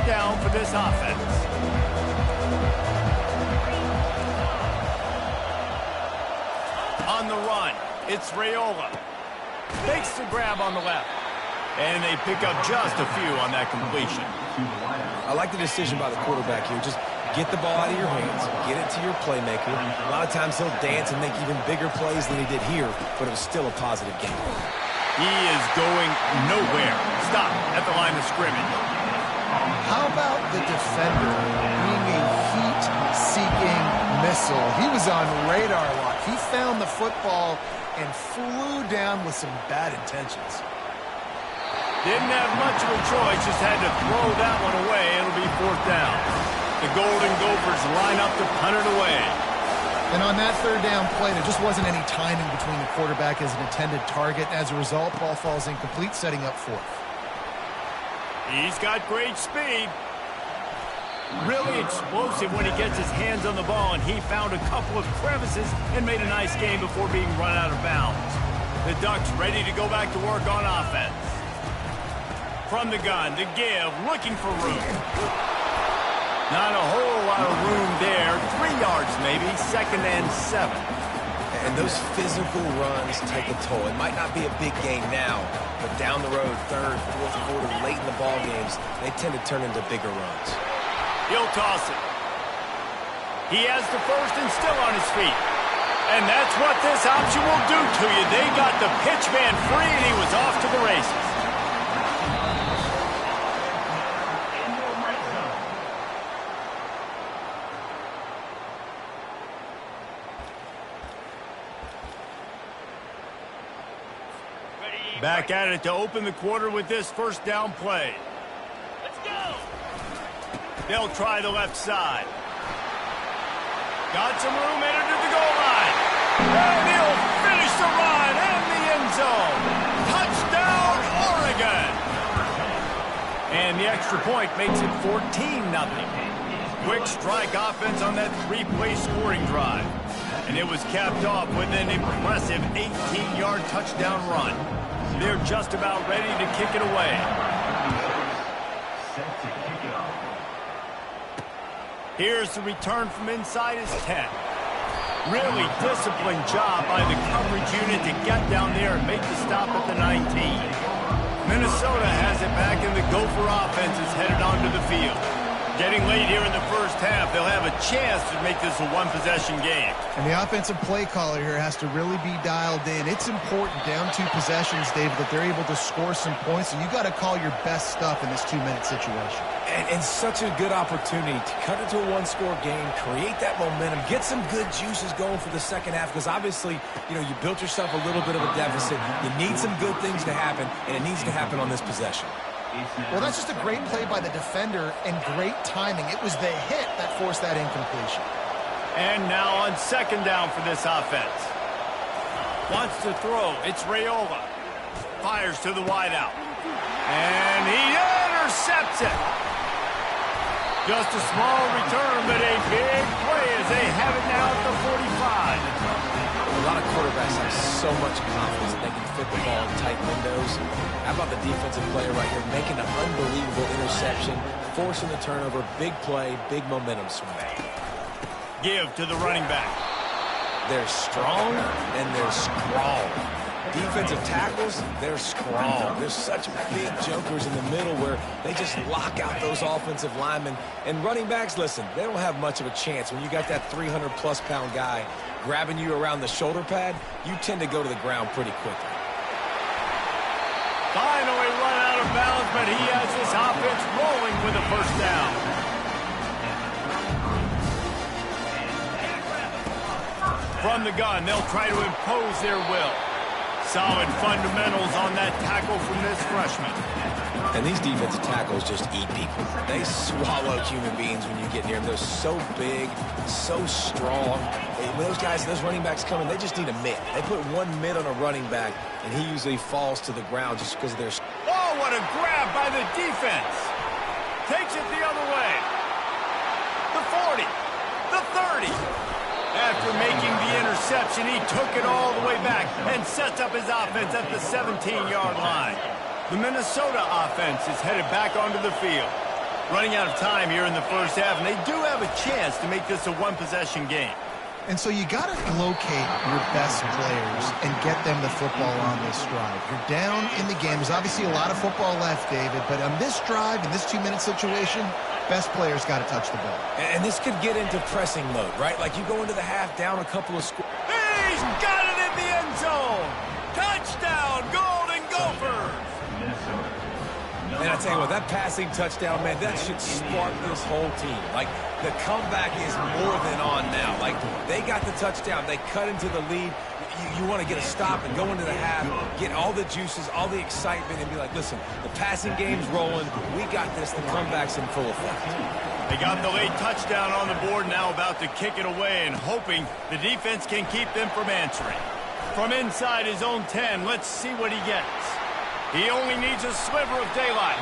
down for this offense. On the run, it's Raiola. Makes the grab on the left. And they pick up just a few on that completion. I like the decision by the quarterback here. Just get the ball out of your hands, get it to your playmaker. A lot of times he'll dance and make even bigger plays than he did here, but it was still a positive game. He is going nowhere. Stop at the line of scrimmage. How about the defender being a heat-seeking missile? He was on radar lock. He found the football and flew down with some bad intentions. Didn't have much of a choice, just had to throw that one away. It'll be 4th down. The Golden Gophers line up to punt it away. And on that 3rd down play, there just wasn't any timing between the quarterback as an intended target. As a result, ball falls incomplete, setting up 4th. He's got great speed. Really explosive when he gets his hands on the ball, and he found a couple of crevices and made a nice game before being run out of bounds. The Ducks ready to go back to work on offense. From the gun, the give, looking for room. Not a whole lot of room there. 3 yards maybe, 2nd and 7. And those physical runs take a toll. It might not be a big game now, but down the road, 3rd, 4th quarter, late in the ball games, they tend to turn into bigger runs. He'll toss it. He has the first and still on his feet. And that's what this option will do to you. They got the pitch man free, and he was off to the races. Back at it to open the quarter with this 1st down play. Let's go! They'll try the left side. Got some room, entered to the goal line. And he'll finish the run in the end zone. Touchdown, Oregon! And the extra point makes it 14-0. Quick strike offense on that 3-play scoring drive. And it was capped off with an impressive 18-yard touchdown run. They're just about ready to kick it away. Here's the return from inside his 10. Really disciplined job by the coverage unit to get down there and make the stop at the 19. Minnesota has it back, and the Gopher offense is headed onto the field. Getting late here in the 1st half, they'll have a chance to make this a 1-possession game. And the offensive play caller here has to really be dialed in. It's important down 2 possessions, David, that they're able to score some points, and you got to call your best stuff in this 2-minute situation. And such a good opportunity to cut it to a 1-score game, create that momentum, get some good juices going for the 2nd half, because obviously, you built yourself a little bit of a deficit. You need some good things to happen, and it needs to happen on this possession. Well, that's just a great play by the defender and great timing. It was the hit that forced that incompletion. And now on 2nd down for this offense. Wants to throw. It's Raiola. Fires to the wideout. And he intercepts it. Just a small return, but a big play as they have it now at the 45. A lot of quarterbacks have so much confidence that they can fit the ball in tight windows. How about the defensive player right here making an unbelievable interception, forcing the turnover, big play, big momentum swing. Give to the running back. They're strong and they're scrawl. Defensive tackles, they're scrawl. There's such big jokers in the middle where they just lock out those offensive linemen. And running backs, listen, they don't have much of a chance. When you got that 300-plus pound guy grabbing you around the shoulder pad, you tend to go to the ground pretty quickly. Finally run out of bounds, but he has this offense rolling with a 1st down. From the gun, they'll try to impose their will. Solid fundamentals on that tackle from this freshman. And these defensive tackles just eat people. They swallow human beings when you get near them. They're so big, so strong. When those guys, those running backs come in, they just need a mitt. They put 1 mitt on a running back, and he usually falls to the ground just because of their... Oh, what a grab by the defense. Takes it the other way. The 40, the 30. After making the interception, he took it all the way back and sets up his offense at the 17-yard line. The Minnesota offense is headed back onto the field. Running out of time here in the first half, and they do have a chance to make this a one-possession game. And so you got to locate your best players and get them the football on this drive. You're down in the game. There's obviously a lot of football left, David, but on this drive, in this 2-minute situation, best players got to touch the ball. And this could get into pressing mode, right? Like you go into the half down a couple of scores. He's got it in the end zone. Touchdown, Golden Gophers. And I tell you what, that passing touchdown, man, that should spark this whole team. Like, the comeback is more than on now. Like, they got the touchdown. They cut into the lead. You want to get a stop and go into the half, get all the juices, all the excitement, and be like, listen, the passing game's rolling. We got this. The comeback's in full effect. They got the late touchdown on the board, now about to kick it away and hoping the defense can keep them from answering. From inside his own 10, let's see what he gets. He only needs a sliver of daylight.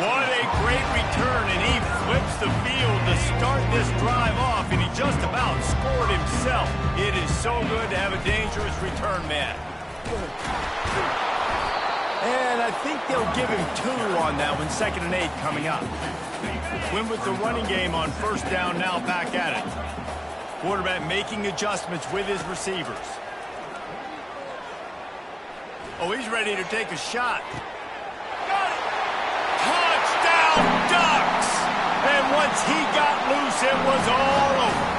What a great return, and he flips the field to start this drive off, and he just about scored himself. It is so good to have a dangerous return man. And I think they'll give him 2 on that one, 2nd and 8 coming up. Win with the running game on first down, now back at it. Quarterback making adjustments with his receivers. Oh, he's ready to take a shot. Got it! Touchdown, Ducks! And once he got loose, it was all over.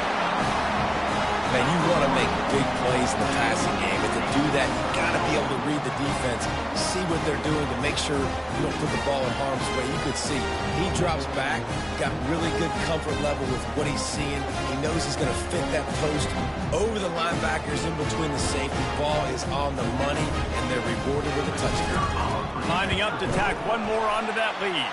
Man, you want to make big plays in the passing game, and to do that, you got to be able to read the defense, see what they're doing to make sure you don't put the ball in harm's way. You could see he drops back, got really good comfort level with what he's seeing. He knows he's going to fit that post over the linebackers in between the safety. Ball is on the money, and they're rewarded with a touchdown. Lining up to tack one more onto that lead.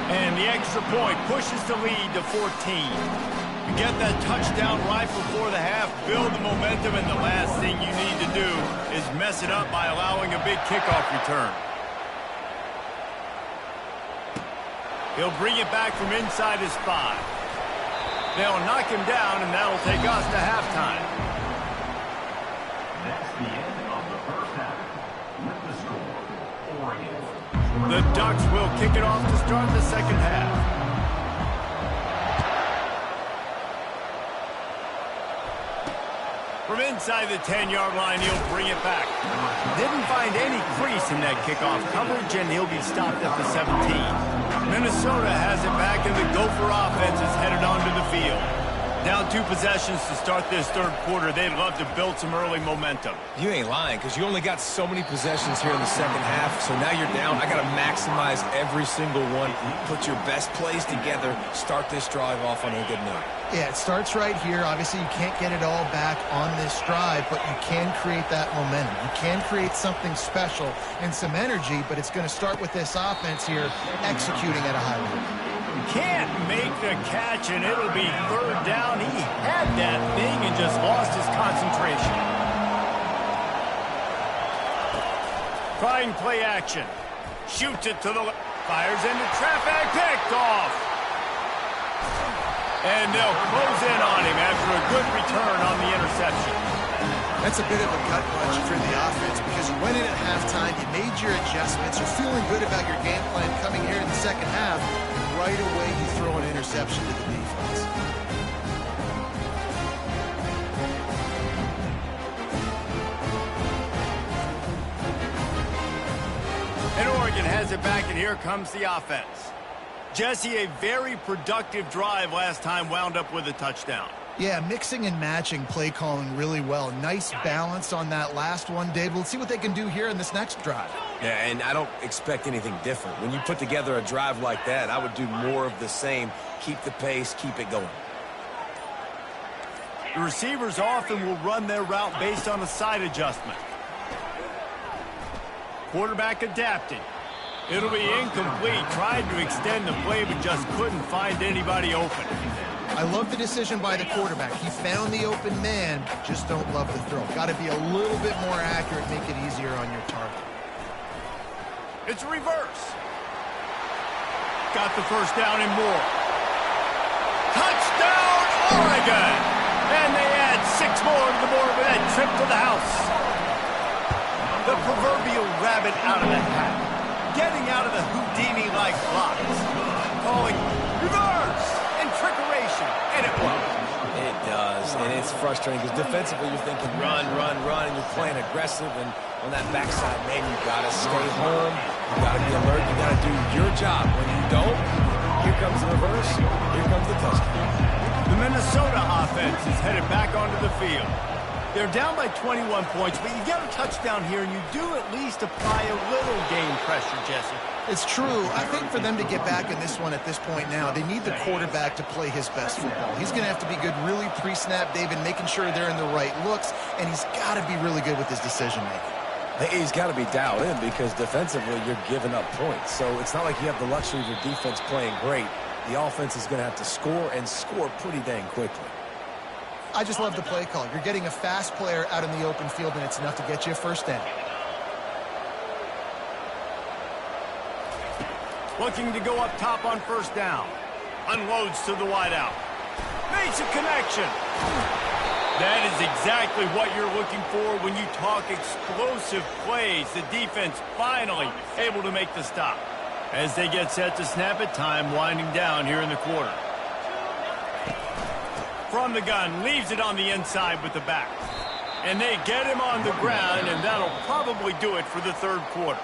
And the extra point pushes the lead to 14. You get that touchdown right before the half, build the momentum, and the last thing you need to do is mess it up by allowing a big kickoff return. He'll bring it back from inside his 5. They'll knock him down, and that'll take us to halftime. That's the end of the first half. With the score, Oregon. The Ducks will kick it off to start the second half. From inside the 10-yard line, he'll bring it back. Didn't find any crease in that kickoff coverage, and he'll be stopped at the 17. Minnesota has it back, and the Gopher offense is headed onto the field. Down 2 possessions to start this third quarter. They'd love to build some early momentum. You ain't lying, because you only got so many possessions here in the second half, so now you're down. I got to maximize every single one, put your best plays together, start this drive off on a good note. Yeah, it starts right here. Obviously, you can't get it all back on this drive, but you can create that momentum. You can create something special and some energy, but it's going to start with this offense here executing at a high level. Can't make the catch, and it'll be third down. He had that thing and just lost his concentration. Trying play action. Shoots it to the left. Fires into traffic. Picked off. And they'll close in on him after a good return on the interception. That's a bit of a gut punch for the offense because you went in at halftime, you made your adjustments, you're feeling good about your game plan coming here in the second half, and right away you throw an interception to the defense. And Oregon has it back, and here comes the offense. Jesse, a very productive drive last time, wound up with a touchdown. Yeah, mixing and matching play calling really well. Nice balance on that last one, Dave. Let's see what they can do here in this next drive. Yeah, and I don't expect anything different. When you put together a drive like that, I would do more of the same. Keep the pace, keep it going. The receivers often will run their route based on a side adjustment. Quarterback adapting. It'll be incomplete. Tried to extend the play, but just couldn't find anybody open. I love the decision by the quarterback. He found the open man, just don't love the throw. Got to be a little bit more accurate, make it easier on your target. It's reverse. Got the first down and more. Touchdown, Oregon! And they add 6 more to the board with that trip to the house. The proverbial rabbit out of the hat. Getting out of the Houdini-like blocks. Calling it's frustrating because defensively you're thinking run, run, run, and you're playing aggressive. And on that backside, man, you got to stay home. You got to be alert. You got to do your job. When you don't, here comes the reverse. Here comes the touchdown. The Minnesota offense is headed back onto the field. They're down by 21 points, but you get a touchdown here, and you do at least apply a little game pressure, Jesse. It's true. I think for them to get back in this one at this point now, they need the quarterback to play his best football. He's going to have to be good really pre-snap, David, making sure they're in the right looks, and he's got to be really good with his decision-making. He's got to be dialed in because defensively you're giving up points. So it's not like you have the luxury of your defense playing great. The offense is going to have to score and score pretty dang quickly. I just love the play call. You're getting a fast player out in the open field, and it's enough to get you a first down. Looking to go up top on first down. Unloads to the wideout. Makes a connection. That is exactly what you're looking for when you talk explosive plays. The defense finally able to make the stop. As they get set to snap it, time winding down here in the quarter. From the gun, leaves it on the inside with the back. And they get him on the ground, and that'll probably do it for the third quarter.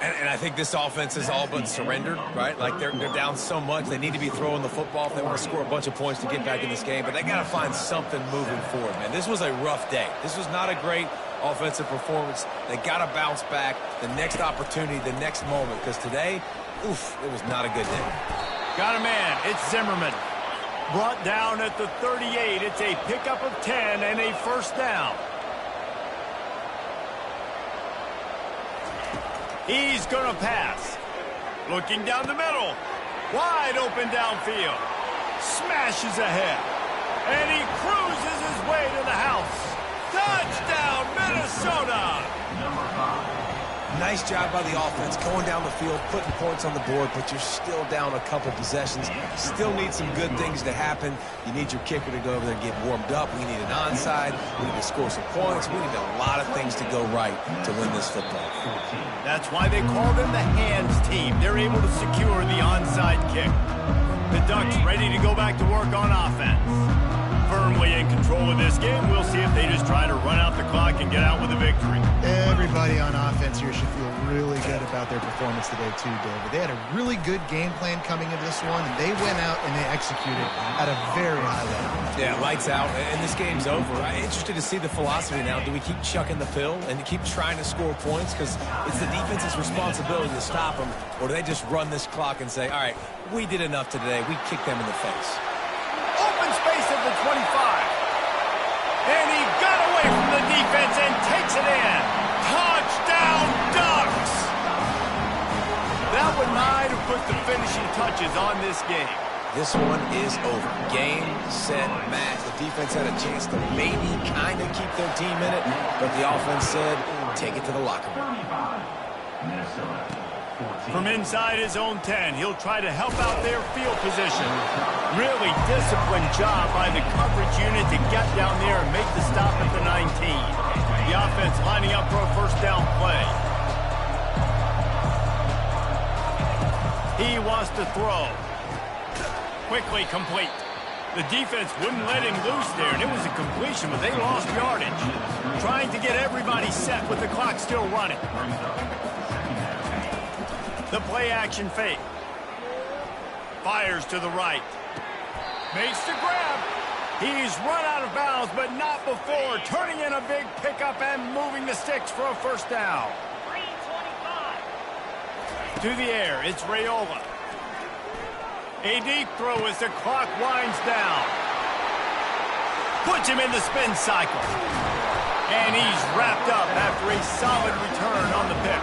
And I think this offense is all but surrendered, right? Like they're down so much. They need to be throwing the football if they want to score a bunch of points to get back in this game. But they got to find something moving forward, man. This was a rough day. This was not a great offensive performance. They got to bounce back the next opportunity, the next moment. Because today, oof, it was not a good day. Got a man. It's Zimmerman. Brought down at the 38. It's a pickup of 10 and a first down. He's going to pass. Looking down the middle. Wide open downfield. Smashes ahead. And he cruises his way to the house. Touchdown, Minnesota! Number 5. Nice job by the offense going down the field, putting points on the board, but you're still down a couple possessions. Still need some good things to happen. You need your kicker to go over there and get warmed up. We need an onside. We need to score some points. We need a lot of things to go right to win this football. That's why they call them the hands team. They're able to secure the onside kick. The Ducks ready to go back to work on offense. Firmly in control of this game. We'll see if they just try to run out the clock and get out with a victory. Everybody on offense here should feel really good about their performance today too, David. They had a really good game plan coming into this one, and they went out and they executed at a very high level. Yeah, lights out, and this game's over. I'm interested to see the philosophy now. Do we keep chucking the pill and keep trying to score points because it's the defense's responsibility to stop them, or do they just run this clock and say, all right, we did enough today. We kicked them in the face. Open space at the 25. And he got away from the defense and takes it in. Touchdown, Ducks! That would might have put the finishing touches on this game. This one is over. Game, set, match. The defense had a chance to maybe kind of keep their team in it, but the offense said, take it to the locker room. 35. Minnesota. 14. From inside his own 10, he'll try to help out their field position. Really disciplined job by the coverage unit to get down there and make the stop at the 19. The offense lining up for a first down play. He wants to throw. Quickly complete. The defense wouldn't let him loose there, and it was a completion, but they lost yardage. Trying to get everybody set with the clock still running. The play-action fake. Fires to the right. Makes the grab. He's run out of bounds, but not before. Turning in a big pickup and moving the sticks for a first down. 325. To the air, it's Raiola. A deep throw as the clock winds down. Puts him in the spin cycle. And he's wrapped up after a solid return on the pick.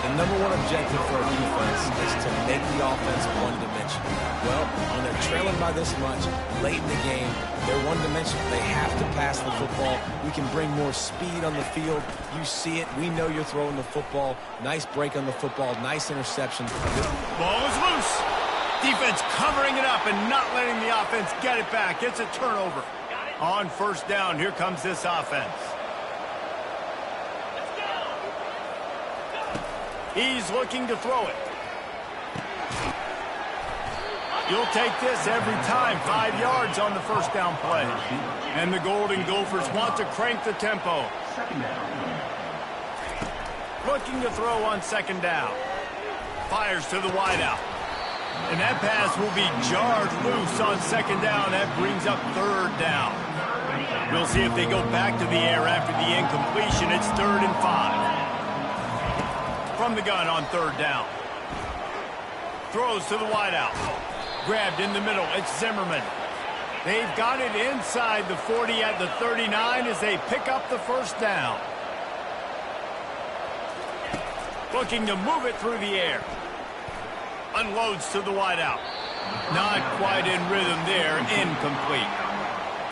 The number one objective for our defense is to make the offense one-dimensional. Well, when they're trailing by this much, late in the game, they're one-dimensional. They have to pass the football. We can bring more speed on the field. You see it. We know you're throwing the football. Nice break on the football. Nice interception. Ball is loose. Defense covering it up and not letting the offense get it back. It's a turnover. On first down, here comes this offense. He's looking to throw it. You'll take this every time. 5 yards on the first down play. And the Golden Gophers want to crank the tempo. Looking to throw on second down. Fires to the wideout. And that pass will be jarred loose on second down. That brings up third down. We'll see if they go back to the air after the incompletion. It's 3rd and 5. From the gun on third down. Throws to the wideout. Grabbed in the middle. It's Zimmerman. They've got it inside the 40 at the 39 as they pick up the first down. Looking to move it through the air. Unloads to the wideout. Not quite in rhythm there. Incomplete.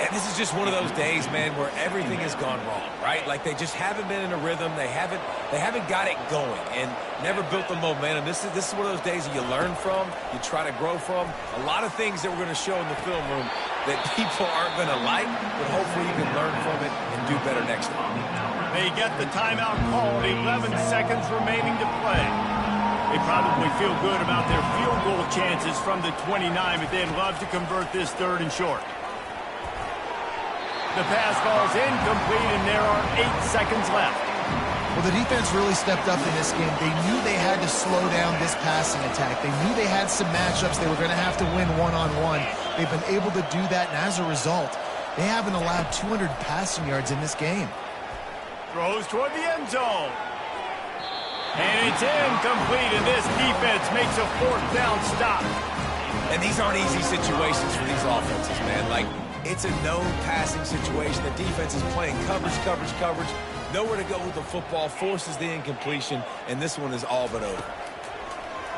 And this is just one of those days, man, where everything has gone wrong, right? Like they just haven't been in a rhythm. They haven't got it going and never built the momentum. This is one of those days that you learn from, you try to grow from. A lot of things that we're going to show in the film room that people aren't going to like, but hopefully you can learn from it and do better next time. They get the timeout called. 11 seconds remaining to play. They probably feel good about their field goal chances from the 29, but they'd love to convert this 3rd and short. The pass falls incomplete, and there are 8 seconds left. Well, the defense really stepped up in this game. They knew they had to slow down this passing attack. They knew they had some matchups they were going to have to win one-on-one. They've been able to do that, and as a result, they haven't allowed 200 passing yards in this game. Throws toward the end zone. And it's incomplete, and this defense makes a 4th down stop. And these aren't easy situations for these offenses, man. Like, it's a no passing situation. The defense is playing coverage. Nowhere to go with the football, forces the incompletion, and this one is all but over.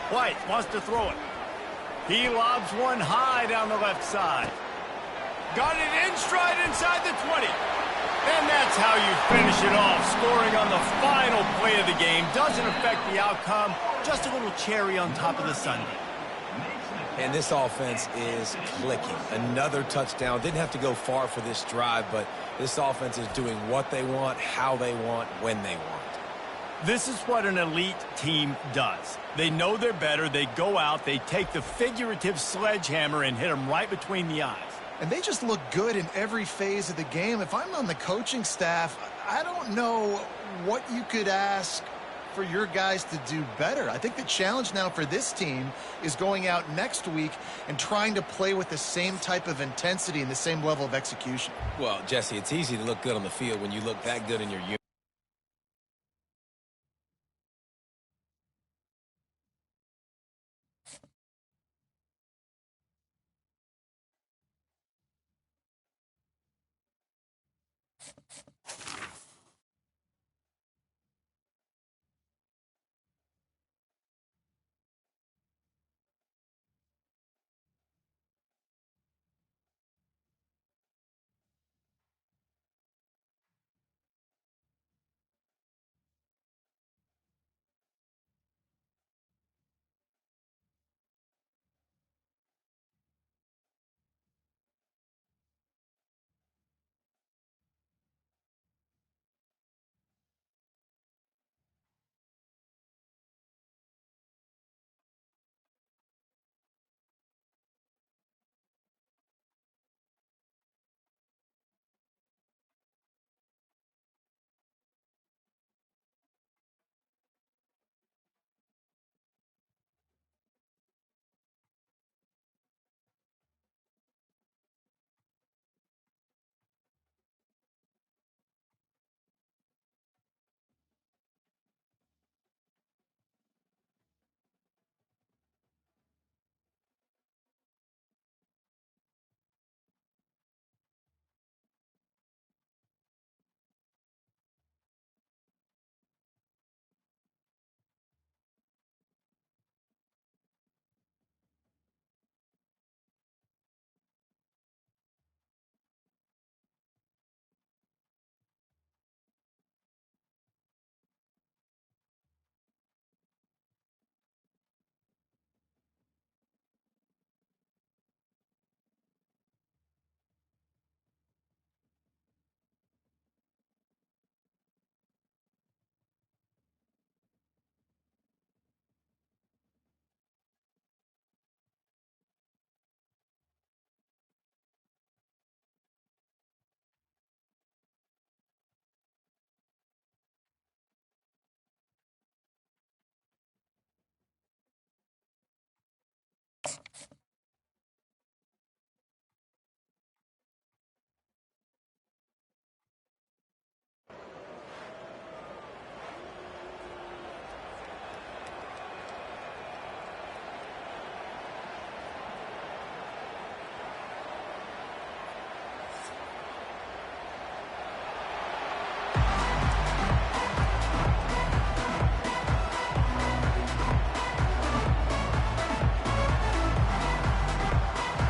White wants to throw it. He lobs one high down the left side. Got it in stride inside the 20. And that's how you finish it off. Scoring on the final play of the game doesn't affect the outcome. Just a little cherry on top of the sundae. And this offense is clicking. Another touchdown. Didn't have to go far for this drive, but this offense is doing what they want, how they want, when they want. This is what an elite team does. They know they're better. They go out. They take the figurative sledgehammer and hit them right between the eyes. And they just look good in every phase of the game. If I'm on the coaching staff, I don't know what you could ask for your guys to do better. I think the challenge now for this team is going out next week and trying to play with the same type of intensity and the same level of execution. Well, Jesse, it's easy to look good on the field when you look that good in your unit.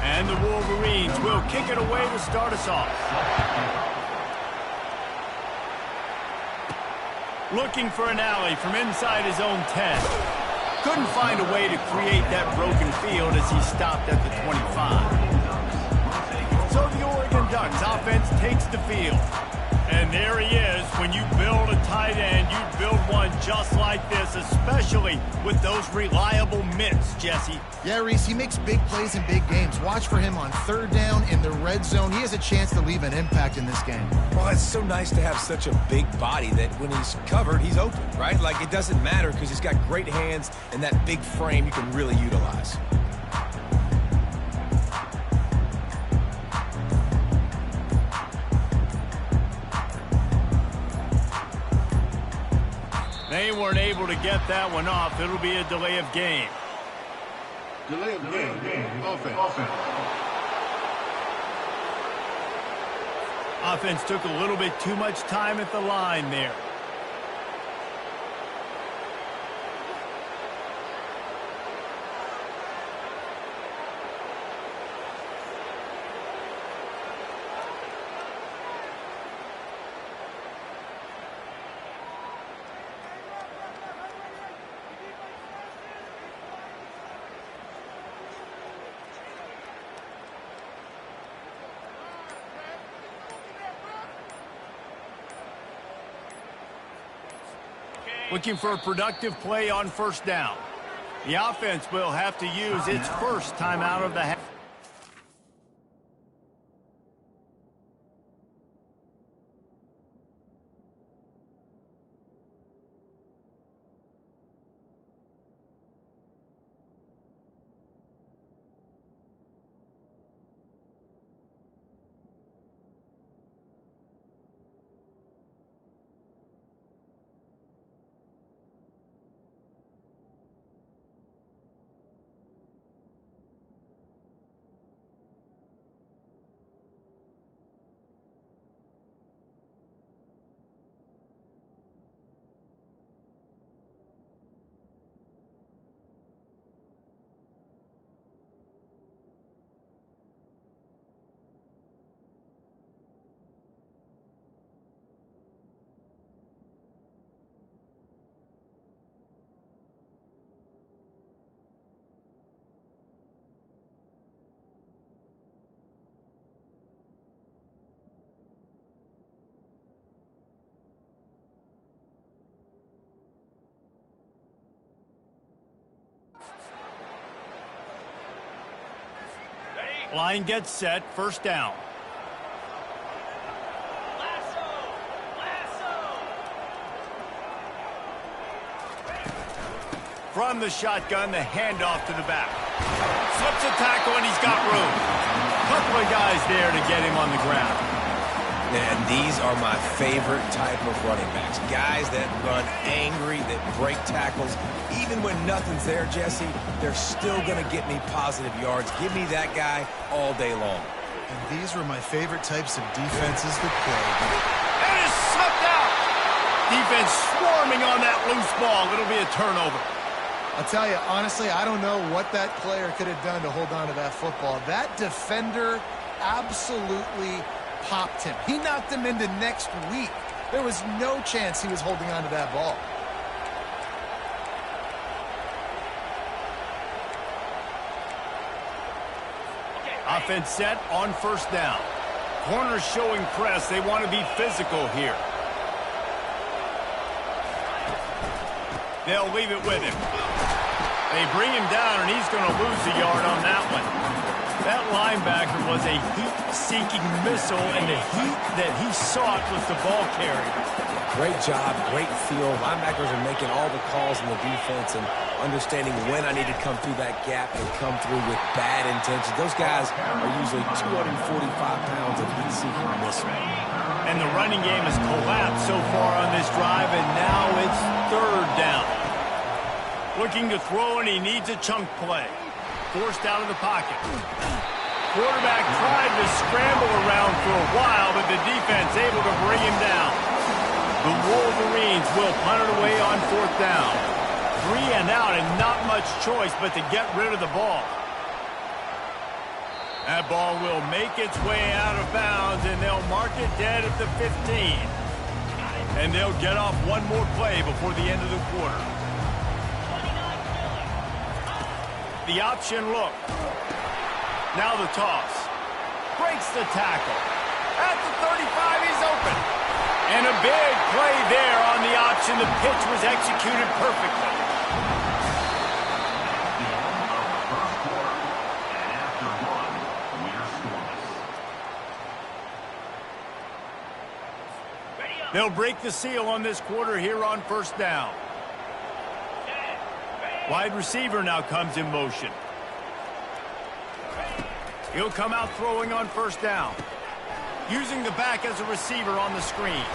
And the Wolverines will kick it away to start us off. Looking for an alley from inside his own 10. Couldn't find a way to create that broken field as he stopped at the 25. So the Oregon Ducks offense takes the field. And there he is. When you build a tight end, you build one just like this, especially with those reliable mitts, Jesse. Yeah, Reese, he makes big plays in big games. Watch for him on third down in the red zone. He has a chance to leave an impact in this game. Well, it's so nice to have such a big body that when he's covered, he's open, right? Like, it doesn't matter because he's got great hands and that big frame you can really utilize. They weren't able to get that one off. It'll be a delay of game. Delay of game. Offense. Offense took a little bit too much time at the line there. Looking for a productive play on first down. The offense will have to use its first timeout of the half. Line gets set, first down. From the shotgun, the handoff to the back. Slips a tackle, and he's got room. Couple of guys there to get him on the ground. And these are my favorite type of running backs. Guys that run angry, that break tackles. Even when nothing's there, Jesse, they're still going to get me positive yards. Give me that guy all day long. And these were my favorite types of defenses that play. And it's slipped out. Defense swarming on that loose ball. It'll be a turnover. I'll tell you, honestly, I don't know what that player could have done to hold on to that football. That defender absolutely popped him. He knocked him into next week. There was no chance he was holding on to that ball. Offense set on first down. Corners showing press. They want to be physical here. They'll leave it with him. They bring him down, and he's going to lose a yard on that one. That linebacker was a heat-seeking missile, and the heat that he sought was the ball carrier. Great job, great feel. Linebackers are making all the calls in the defense, and understanding when I need to come through that gap and come through with bad intentions. Those guys are usually 245 pounds of heat-seeking missile. And the running game has collapsed so far on this drive, and now it's third down. Looking to throw, and he needs a chunk play. Forced out of the pocket. Quarterback tried to scramble around for a while, but the defense able to bring him down. The Wolverines will punt it away on fourth down. 3 and out, and not much choice but to get rid of the ball. That ball will make its way out of bounds, and they'll mark it dead at the 15. And they'll get off one more play before the end of the quarter. The option look. Now the toss. Breaks the tackle. At the 35, he's open. And a big play there on the option. The pitch was executed perfectly. They'll break the seal on this quarter here on first down. Wide receiver now comes in motion. He'll come out throwing on first down. Using the back as a receiver on the screen.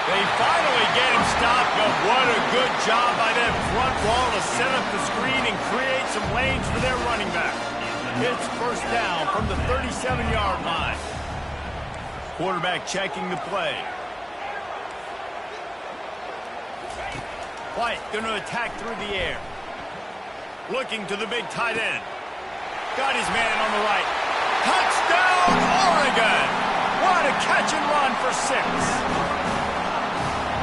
They finally get him stopped, but what a good job by that front wall to set up the screen and create some lanes for their running back. It's first down from the 37-yard line. Quarterback checking the play. White going to attack through the air. Looking to the big tight end. Got his man on the right. Touchdown, Oregon! What a catch and run for 6.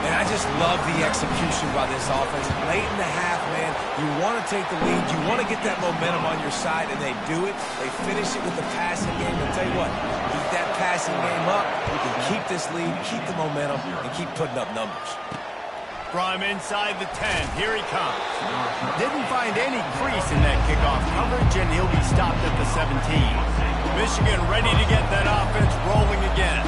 And I just love the execution by this offense. Late in the half, man, you want to take the lead. You want to get that momentum on your side, and they do it. They finish it with the passing game. And tell you what, keep that passing game up. You can keep this lead, keep the momentum, and keep putting up numbers. From inside the 10, here he comes. Didn't find any crease in that kickoff coverage, and he'll be stopped at the 17. Michigan ready to get that offense rolling again.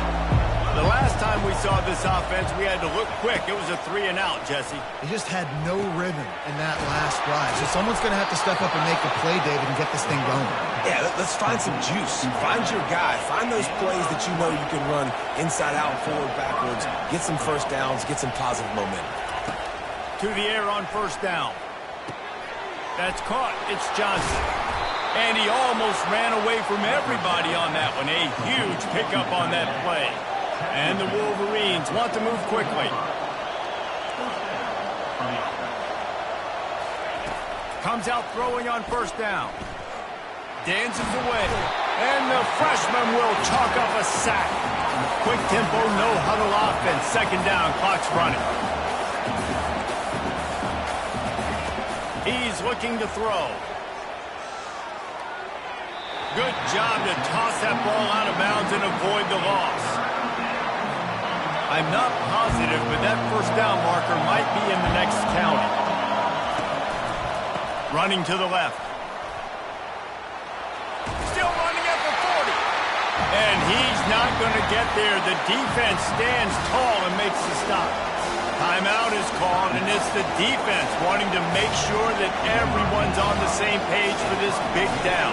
The last time we saw this offense, we had to look quick. It was a 3 and out, Jesse. They just had no rhythm in that last drive. So someone's going to have to step up and make a play, David, and get this thing going. Yeah, let's find some juice. Find your guy. Find those plays that you know you can run inside out, forward, backwards. Get some first downs. Get some positive momentum. To the air on first down. That's caught. It's Johnson. And he almost ran away from everybody on that one. A huge pickup on that play. And the Wolverines want to move quickly. Comes out throwing on first down. Dances away. And the freshman will chalk up a sack. Quick tempo, no huddle offense. Second down, clock's running. He's looking to throw. Good job to toss that ball out of bounds and avoid the loss. I'm not positive, but that first down marker might be in the next county. Running to the left. Still running at the 40. And he's not going to get there. The defense stands tall and makes the stop. Timeout is called, and it's the defense wanting to make sure that everyone's on the same page for this big down.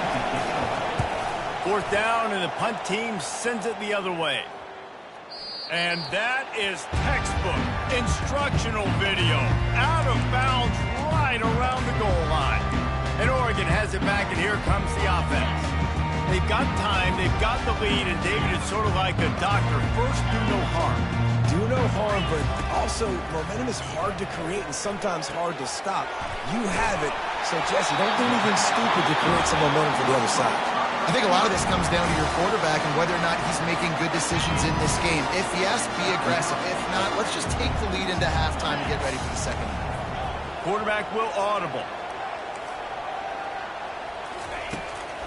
Fourth down, and the punt team sends it the other way. And that is textbook instructional video. Out of bounds right around the goal line. And Oregon has it back, and here comes the offense. They've got time, they've got the lead, and David is sort of like a doctor. First, do no harm. Do no harm, but also momentum is hard to create and sometimes hard to stop. You have it, so Jesse, don't do anything stupid to create some momentum for the other side. I think a lot of this comes down to your quarterback and whether or not he's making good decisions in this game. If yes, be aggressive. If not, let's just take the lead into halftime and get ready for the second half. Quarterback will audible.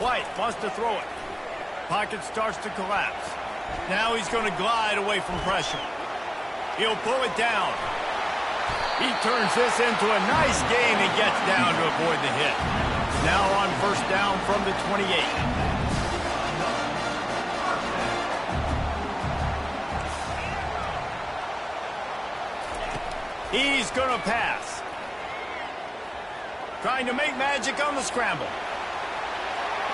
White wants to throw it. Pocket starts to collapse. Now he's going to glide away from pressure. He'll pull it down. He turns this into a nice gain and gets down to avoid the hit. Now on first down from the 28. He's going to pass. Trying to make magic on the scramble.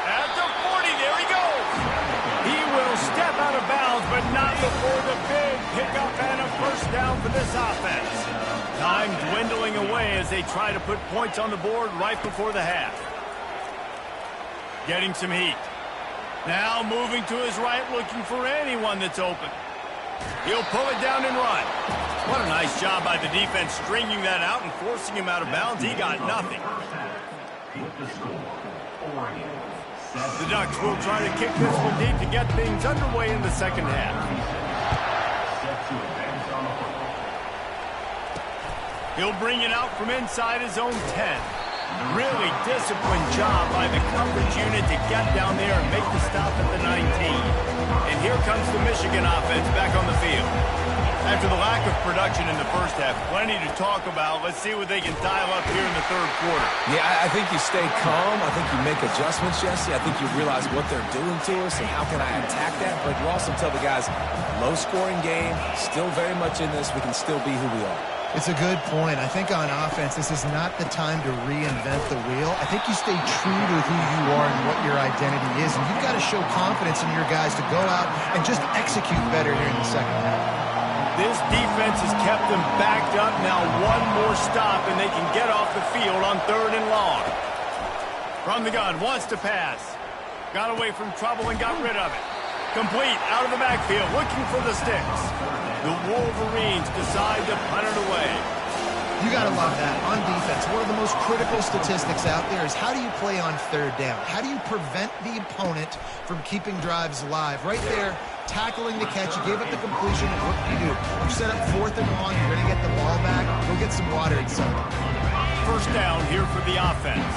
At the 40, there he goes. He will step out of bounds, but not before the big pickup and a first down for this offense. Time dwindling away as they try to put points on the board right before the half. Getting some heat. Now moving to his right, looking for anyone that's open. He'll pull it down and run. What a nice job by the defense stringing that out and forcing him out of bounds. He got nothing. The Ducks will try to kick this one deep to get things underway in the second half. He'll bring it out from inside his own 10. Really disciplined job by the coverage unit to get down there and make the stop at the 19. And here comes the Michigan offense back on the field. After the lack of production in the first half, plenty to talk about. Let's see what they can dial up here in the third quarter. Yeah, I think you stay calm. I think you make adjustments, Jesse. I think you realize what they're doing to us and how can I attack that. But you also tell the guys, low-scoring game, still very much in this. We can still be who we are. It's a good point. I think on offense, this is not the time to reinvent the wheel. I think you stay true to who you are and what your identity is, and you've got to show confidence in your guys to go out and just execute better here in the second half. This defense has kept them backed up. Now one more stop, and they can get off the field on 3rd and long. From the gun, wants to pass. Got away from trouble and got rid of it. Complete, out of the backfield, looking for the sticks. The Wolverines decide to punt it away. You got to love that. On defense, one of the most critical statistics out there is how do you play on 3rd down? How do you prevent the opponent from keeping drives alive? Right there, tackling the catch. You gave up the completion. What do? You set up 4th and long. You're going to get the ball back. Go get some water inside. First down here for the offense.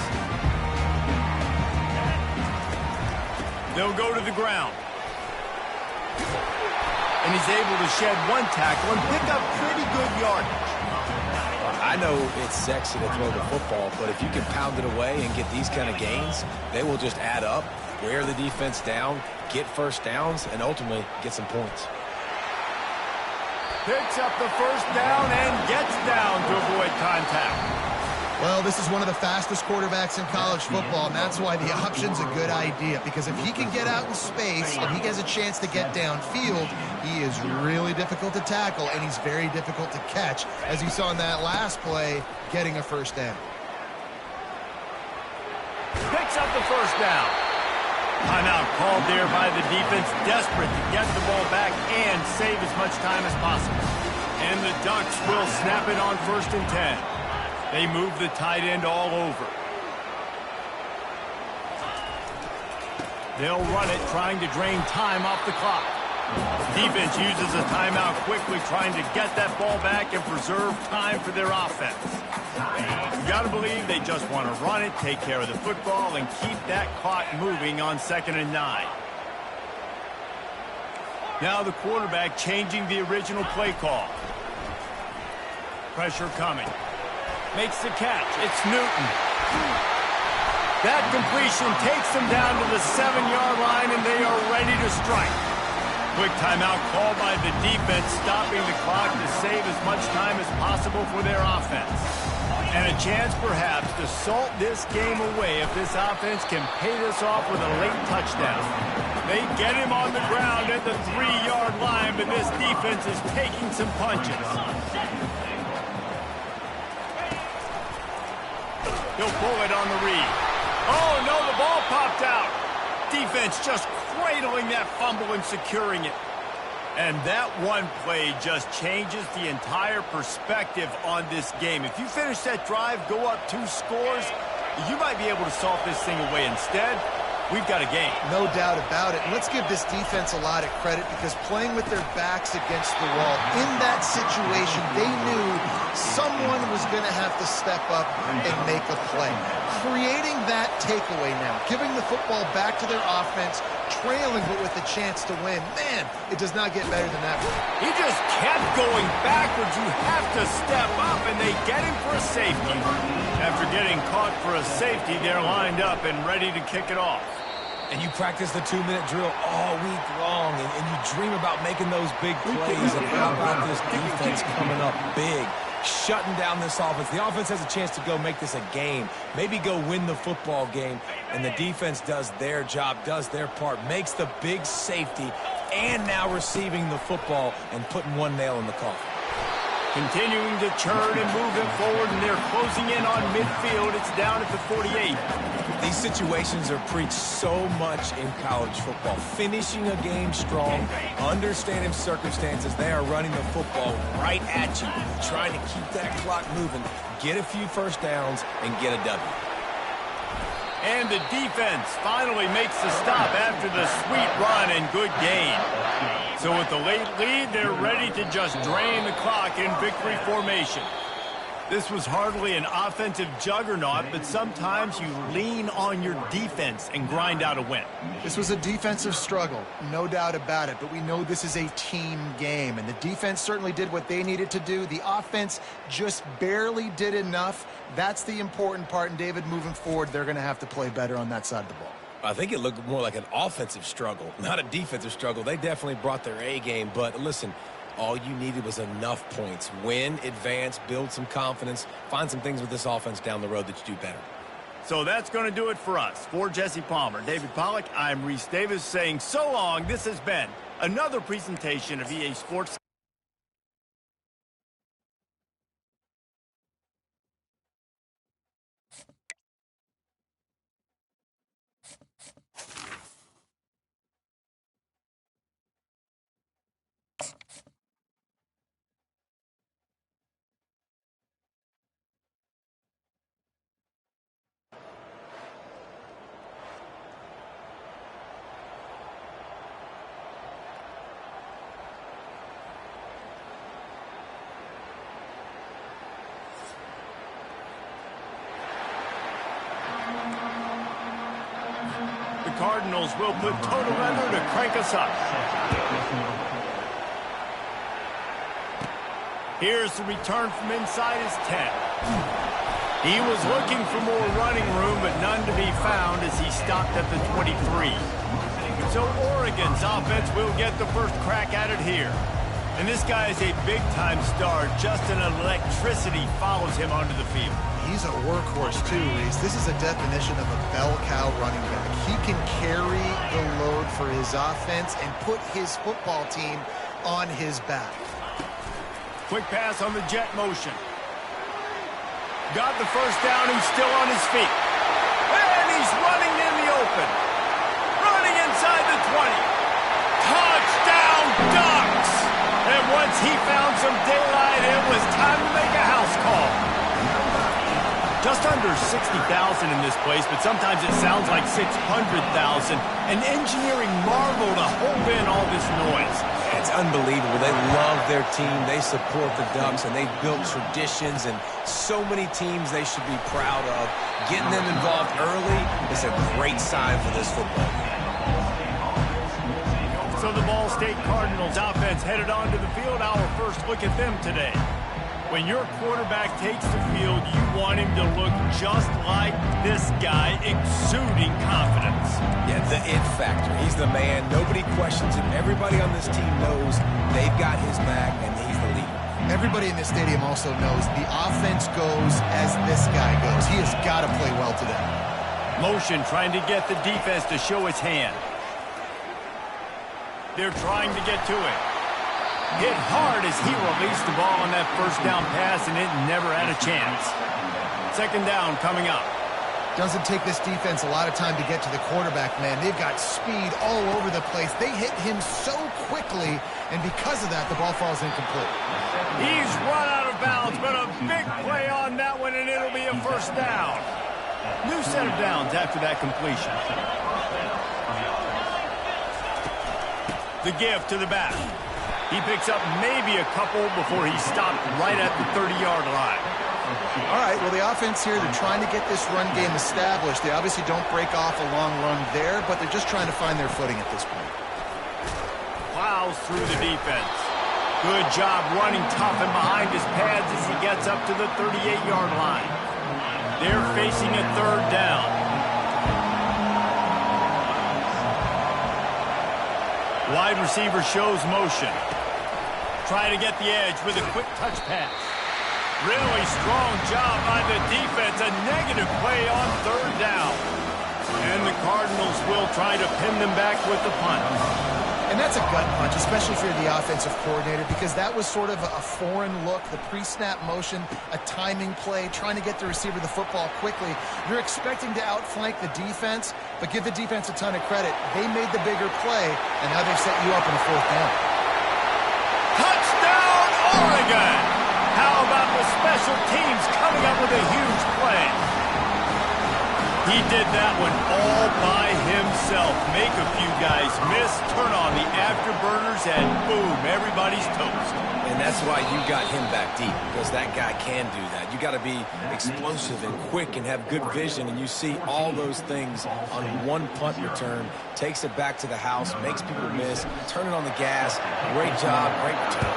They'll go to the ground. And he's able to shed one tackle and pick up pretty good yardage. I know it's sexy to throw the football, but if you can pound it away and get these kind of gains, they will just add up, wear the defense down, get first downs, and ultimately get some points. Picks up the first down and gets down to avoid contact. Well, this is one of the fastest quarterbacks in college football, and that's why the option's a good idea, because if he can get out in space and he has a chance to get downfield, he is really difficult to tackle, and he's very difficult to catch, as you saw in that last play, getting a first down. Picks up the first down. Timeout called there by the defense, desperate to get the ball back and save as much time as possible. And the Ducks will snap it on 1st and 10. They move the tight end all over. They'll run it, trying to drain time off the clock. Defense uses a timeout quickly, trying to get that ball back and preserve time for their offense. You got to believe they just want to run it, take care of the football, and keep that clock moving on 2nd and 9. Now the quarterback changing the original play call. Pressure coming. Makes the catch. It's Newton. That completion takes them down to the 7-yard line, and they are ready to strike. Quick timeout called by the defense, stopping the clock to save as much time as possible for their offense. And a chance, perhaps, to salt this game away if this offense can pay this off with a late touchdown. They get him on the ground at the 3-yard line, but this defense is taking some punches. He'll pull it on the read. Oh, no, the ball popped out. Defense just cradling that fumble and securing it. And that one play just changes the entire perspective on this game. If you finish that drive, go up 2 scores, you might be able to salt this thing away. Instead, we've got a game. No doubt about it. And let's give this defense a lot of credit, because playing with their backs against the wall, in that situation, they knew someone was going to have to step up and make a play. Creating that takeaway now, giving the football back to their offense, trailing but with a chance to win. Man, it does not get better than that. He just kept going backwards. You have to step up, and they get him for a safety. After getting caught for a safety, they're lined up and ready to kick it off. And you practice the 2-minute drill all week long, and you dream about making those big plays. And how about this defense coming up big shutting down this offense. The offense has a chance to go make this a game, maybe go win the football game, and the defense does their job, does their part, makes the big safety, and now receiving the football and putting one nail in the coffin. Continuing to churn and move it forward, and they're closing in on midfield. It's down at the 48. These situations are preached so much in college football. Finishing a game strong, understanding circumstances. They are running the football right at you, trying to keep that clock moving, get a few first downs, and get a W. And the defense finally makes the stop after the sweet run and good gain. So with the late lead, they're ready to just drain the clock in victory formation. This was hardly an offensive juggernaut, but sometimes you lean on your defense and grind out a win. This was a defensive struggle, no doubt about it, but we know this is a team game, and the defense certainly did what they needed to do. The offense just barely did enough. That's the important part, and David, moving forward, they're going to have to play better on that side of the ball. I think it looked more like an offensive struggle, not a defensive struggle. They definitely brought their A game, but listen, all you needed was enough points. Win, advance, build some confidence, find some things with this offense down the road that you do better. So that's going to do it for us. For Jesse Palmer, David Pollack, I'm Reese Davis saying so long. This has been another presentation of EA Sports. Cardinals will put total weather to crank us up. Here's the return from inside his 10. He was looking for more running room, but none to be found as he stopped at the 23. So Oregon's offense will get the first crack at it here. And this guy is a big-time star. Just an electricity follows him onto the field. He's a workhorse too, Reese. This is a definition of a bell cow running back. He can carry the load for his offense and put his football team on his back. Quick pass on the jet motion. Got the first down. He's still on his feet. And he's running in the open. Running inside the 20. Touchdown Ducks! And once he found some daylight, it was time to make a house call. Just under 60,000 in this place, but sometimes it sounds like 600,000. An engineering marvel to hold in all this noise. It's unbelievable. They love their team. They support the Ducks, and they've built traditions, and so many teams they should be proud of. Getting them involved early is a great sign for this football game. So the Ball State Cardinals offense headed onto the field. Our first look at them today. When your quarterback takes the field, you want him to look just like this guy, exuding confidence. Yeah, the it factor. He's the man. Nobody questions him. Everybody on this team knows they've got his back, and he's the leader. Everybody in this stadium also knows the offense goes as this guy goes. He has got to play well today. Motion trying to get the defense to show his hand. They're trying to get to it. Hit hard as he released the ball on that first down pass, and it never had a chance. Second down coming up. Doesn't take this defense a lot of time to get to the quarterback, man. They've got speed all over the place. They hit him so quickly, and because of that, the ball falls incomplete. He's run out of bounds, but a big play on that one, and it'll be a first down. New set of downs after that completion. The give to the back. He picks up maybe a couple before he stopped right at the 30-yard line. All right, well, the offense here, they're trying to get this run game established. They obviously don't break off a long run there, but they're just trying to find their footing at this point. Plows through the defense. Good job running tough and behind his pads as he gets up to the 38-yard line. They're facing a third down. Wide receiver shows motion. Trying to get the edge with a quick touch pass. Really strong job by the defense. A negative play on third down. And the Cardinals will try to pin them back with the punt. And that's a gut punch, especially if you're the offensive coordinator, because that was sort of a foreign look, the pre-snap motion, a timing play, trying to get the receiver the football quickly. You're expecting to outflank the defense, but give the defense a ton of credit. They made the bigger play, and now they've set you up in a fourth down. Touchdown, Oregon! How about the special teams coming up with a huge play? He did that one all by himself. Make a few guys miss, turn on the afterburners, and boom, everybody's toast. And that's why you got him back deep, because that guy can do that. You got to be explosive and quick and have good vision, and you see all those things on one punt return. Takes it back to the house, makes people miss, turning on the gas. Great job, great return.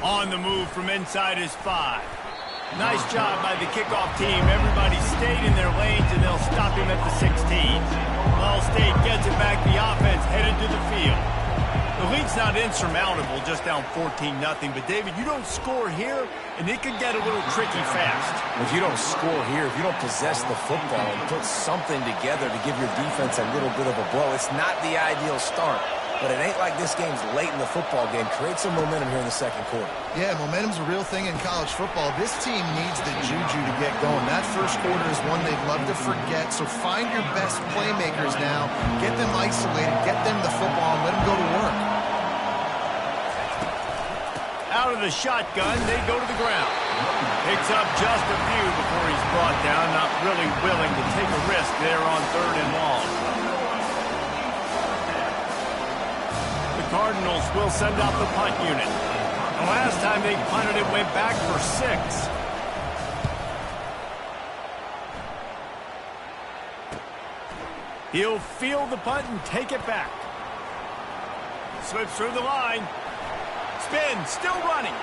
On the move from inside his 5. Nice job by the kickoff team. Everybody stayed in their lanes, and they'll stop him at the 16. Ball State gets it back. The offense headed to the field. The lead's not insurmountable, just down 14-0. But, David, you don't score here, and it could get a little tricky fast. If you don't score here, if you don't possess the football and put something together to give your defense a little bit of a blow, it's not the ideal start. But it ain't like this game's late in the football game. Create some momentum here in the second quarter. Yeah, momentum's a real thing in college football. This team needs the juju to get going. That first quarter is one they'd love to forget. So find your best playmakers now. Get them isolated. Get them the football and let them go to work. Out of the shotgun, they go to the ground. Picks up just a few before he's brought down. Not really willing to take a risk there on 3rd and long. Cardinals will send out the punt unit. The last time they punted, it went back for 6. He'll field the punt and take it back. Slips through the line. Spin, still running.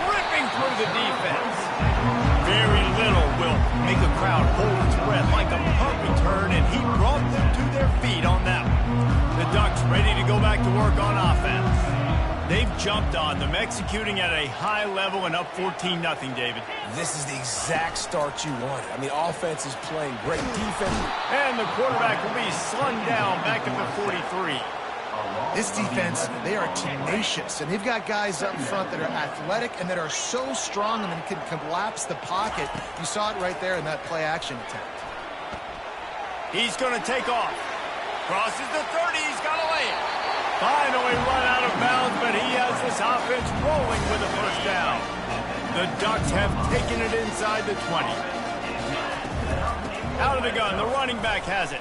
Ripping through the defense. Very little will make a crowd hold its breath like a punt return, and he brought them to their feet on that one. The Ducks ready to go back to work on offense. They've jumped on them, executing at a high level and up 14-0, David. This is the exact start you wanted. I mean, offense is playing great defense. And the quarterback will be slung down back at the 43. This defense, they are tenacious, and they've got guys up front that are athletic and that are so strong and can collapse the pocket. You saw it right there in that play-action attempt. He's going to take off. Crosses the 30. He's got to lay it. Finally run out of bounds, but he has this offense rolling with a first down. The Ducks have taken it inside the 20. Out of the gun. The running back has it.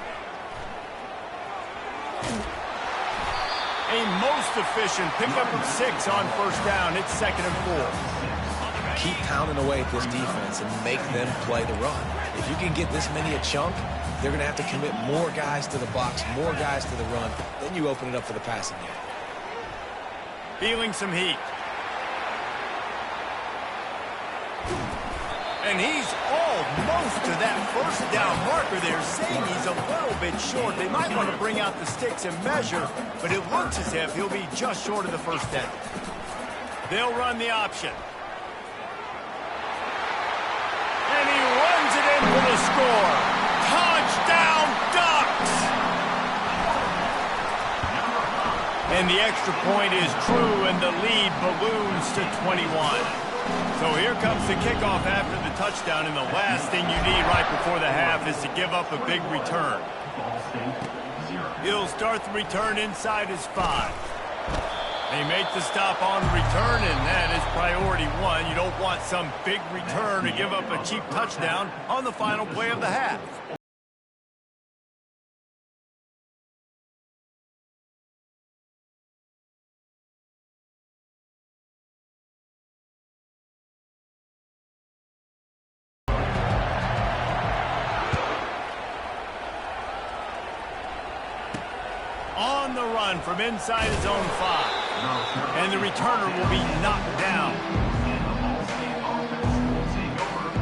A most efficient pickup of 6 on first down. It's 2nd and 4. Keep pounding away at this defense and make them play the run. If you can get this many a chunk, they're going to have to commit more guys to the box, more guys to the run. Then you open it up for the passing game. Feeling some heat. And he's almost to that first down marker there, saying he's a little bit short. They might want to bring out the sticks and measure, but it looks as if he'll be just short of the first down. They'll run the option. And he runs it in for the score. Touchdown, Ducks! And the extra point is true, and the lead balloons to 21. So here comes the kickoff after the touchdown, and the last thing you need right before the half is to give up a big return. He'll start the return inside his 5. They make the stop on the return, and that is priority 1. You don't want some big return to give up a cheap touchdown on the final play of the half. On the run from inside his own 5. And the returner will be knocked down.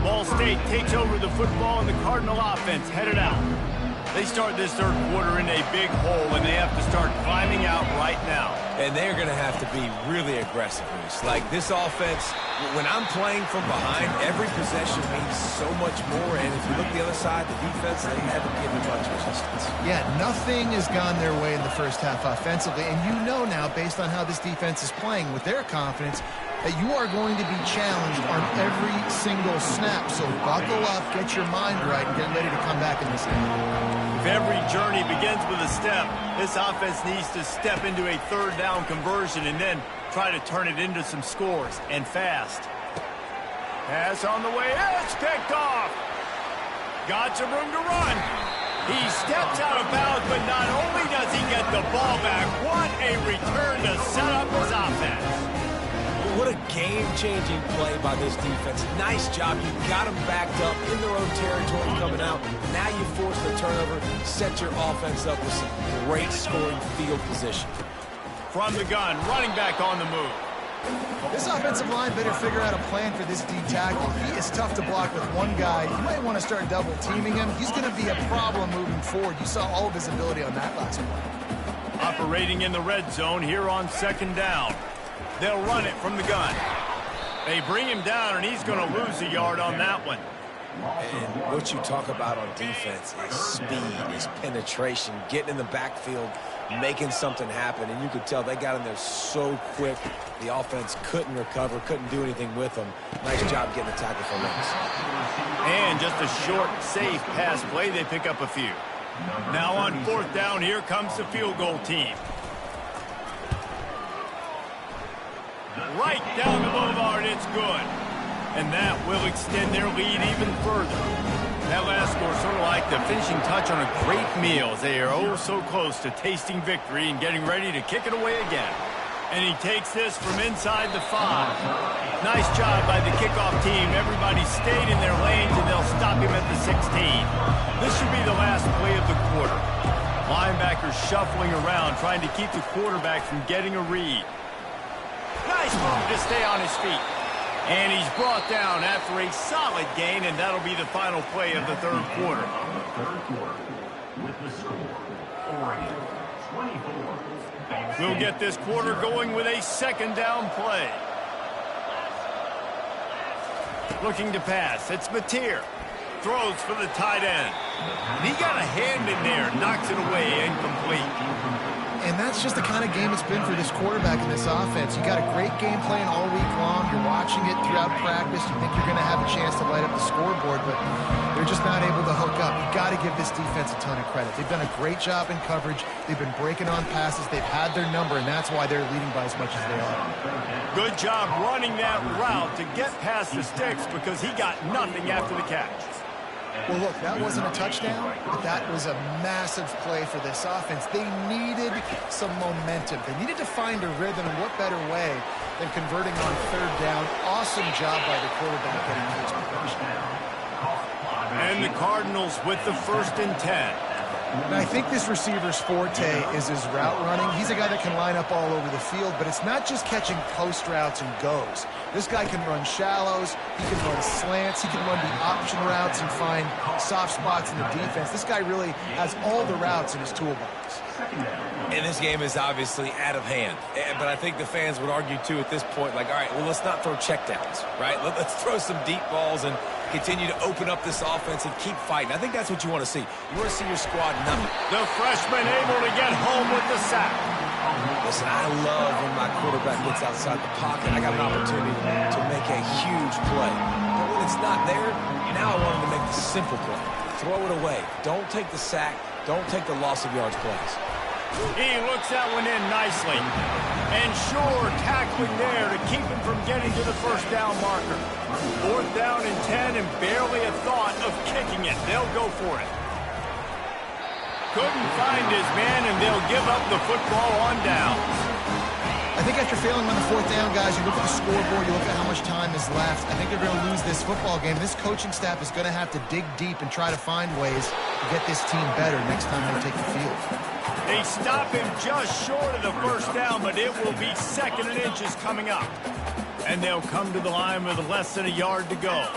Ball State takes over the football, and the Cardinal offense headed out. They start this third quarter in a big hole, and they have to start climbing out right now. And they're going to have to be really aggressive. Like this offense, when I'm playing from behind, every possession means so much more. And if you look the other side, the defense, they haven't given much resistance. Yeah, nothing has gone their way in the first half offensively. And you know now, based on how this defense is playing with their confidence, that you are going to be challenged on every single snap. So buckle up, get your mind right, and get ready to come back in this game. If every journey begins with a step, this offense needs to step into a third down conversion and then try to turn it into some scores, and fast. Pass on the way. It's picked off. Got some room to run. He steps out of bounds, but not only does he get the ball back, what a return to set up his offense. What a game-changing play by this defense. Nice job. You got them backed up in their own territory coming out. Now you force the turnover, set your offense up with some great scoring field position. From the gun, running back on the move. This offensive line better figure out a plan for this D tackle. He is tough to block with one guy. You might want to start double-teaming him. He's going to be a problem moving forward. You saw all of his ability on that last one. Operating in the red zone here on second down. They'll run it from the gun. They bring him down, and he's going to lose a yard on that one. And what you talk about on defense is speed, is penetration, getting in the backfield, making something happen. And you could tell they got in there so quick, the offense couldn't recover, couldn't do anything with them. Nice job getting the tackle for loss. And just a short, safe pass play. They pick up a few. Now on fourth down, here comes the field goal team. Right down the boulevard, it's good. And that will extend their lead even further. That last score sort of like the finishing touch on a great meal, as they are oh so close to tasting victory and getting ready to kick it away again. And he takes this from inside the 5. Nice job by the kickoff team. Everybody stayed in their lanes, and they'll stop him at the 16. This should be the last play of the quarter. Linebackers shuffling around, trying to keep the quarterback from getting a read. Nice move to stay on his feet. And he's brought down after a solid gain, and that'll be the final play of the third quarter. With the score, Oregon 24. We'll get this quarter going with a second down play. Looking to pass. It's Mateer. Throws for the tight end. And he got a hand in there. Knocks it away. Incomplete. And that's just the kind of game it's been for this quarterback in this offense. You got a great game plan all week long. You're watching it throughout practice. You think you're going to have a chance to light up the scoreboard, but they're just not able to hook up. You got to give this defense a ton of credit. They've done a great job in coverage. They've been breaking on passes. They've had their number, and that's why they're leading by as much as they are. Good job running that route to get past the sticks, because he got nothing after the catch. Well, look, that wasn't a touchdown, but that was a massive play for this offense. They needed some momentum. They needed to find a rhythm, and what better way than converting on third down. Awesome job by the quarterback getting to his progression. And the Cardinals with the 1st and 10. Now, I think this receiver's forte is his route running. He's a guy that can line up all over the field, but it's not just catching post routes and goes. This guy can run shallows, he can run slants, he can run the option routes and find soft spots in the defense. This guy really has all the routes in his toolbox. And this game is obviously out of hand. But I think the fans would argue, too, at this point, like, all right, well, let's not throw checkdowns, right? Let's throw some deep balls and continue to open up this offense and keep fighting. I think that's what you want to see. You want to see your squad nothing. The freshman able to get home with the sack. Listen, I love when my quarterback gets outside the pocket. I got an opportunity to make a huge play. But when it's not there, now I want him to make the simple play. Throw it away. Don't take the sack. Don't take the loss of yards plays. He looks that one in nicely. And sure, tackling there to keep him from getting to the first down marker. 4th down and 10, and barely a thought of kicking it. They'll go for it. Couldn't find his man, and they'll give up the football on down. I think after failing on the 4th down, guys, you look at the scoreboard, you look at how much time is left. I think they're going to lose this football game. This coaching staff is going to have to dig deep and try to find ways to get this team better next time they take the field. They stop him just short of the first down, but it will be 2nd and inches coming up. And they'll come to the line with less than a yard to go.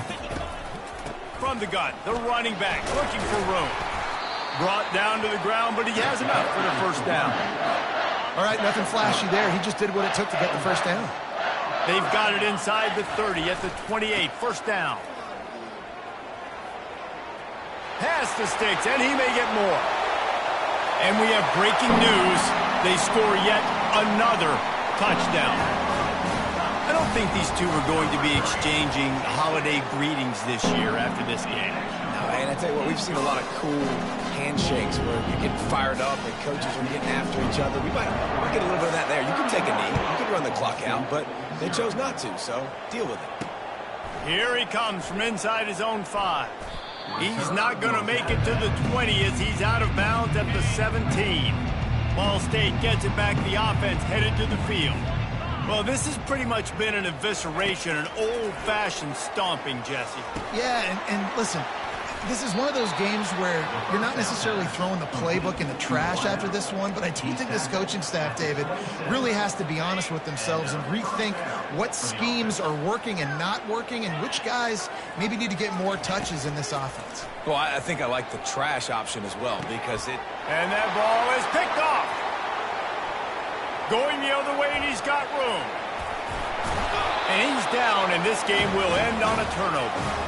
From the gun, the running back looking for room. Brought down to the ground, but he has enough for the first down. All right, nothing flashy there. He just did what it took to get the first down. They've got it inside the 30 at the 28. First down. Pass the sticks, and he may get more. And we have breaking news. They score yet another touchdown. I don't think these two are going to be exchanging holiday greetings this year after this game. No, and I tell you what, we've seen a lot of cool handshakes where you're getting fired up and coaches are getting after each other. We might get a little bit of that there. You can take a knee. You can run the clock out, but they chose not to, so deal with it. Here he comes from inside his own 5. He's not going to make it to the 20 as he's out of bounds at the 17. Ball State gets it back. The offense headed to the field. Well, this has pretty much been an evisceration, an old-fashioned stomping, Jesse. Yeah, and listen, this is one of those games where you're not necessarily throwing the playbook in the trash after this one, but I do think this coaching staff, David, really has to be honest with themselves and rethink what schemes are working and not working and which guys maybe need to get more touches in this offense. Well, I think I like the trash option as well because it... And that ball is picked off. Going the other way, and he's got room. And he's down, and this game will end on a turnover.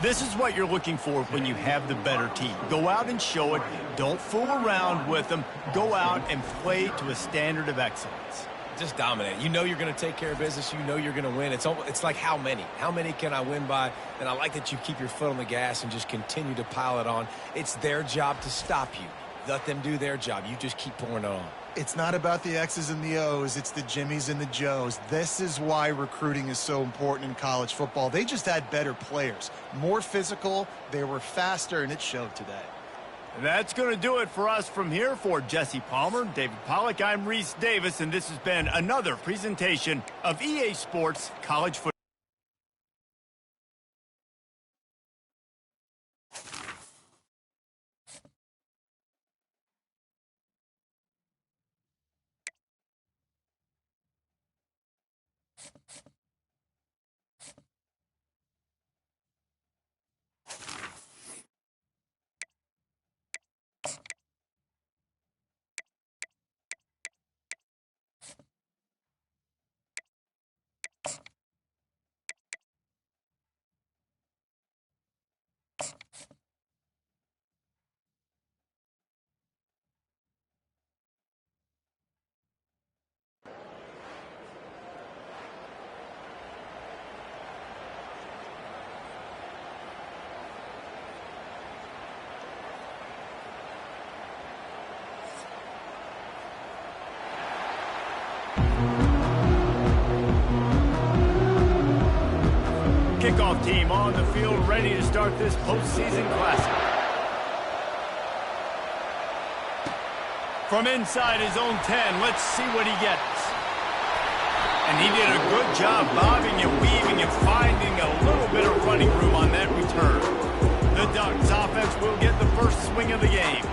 This is what you're looking for when you have the better team. Go out and show it. Don't fool around with them. Go out and play to a standard of excellence. Just dominate. You know you're going to take care of business. You know you're going to win. It's like how many? How many can I win by? And I like that you keep your foot on the gas and just continue to pile it on. It's their job to stop you. Let them do their job. You just keep pouring it on. It's not about the X's and the O's. It's the Jimmies and the Joes. This is why recruiting is so important in college football. They just had better players, more physical, they were faster, and it showed today. That's going to do it for us from here. For Jesse Palmer, David Pollack, I'm Reese Davis, and this has been another presentation of EA Sports College Football. Kickoff team on the field, ready to start this postseason classic. From inside his own 10, let's see what he gets. And he did a good job bobbing and weaving and finding a little bit of running room on that return. The Ducks offense will get the first swing of the game.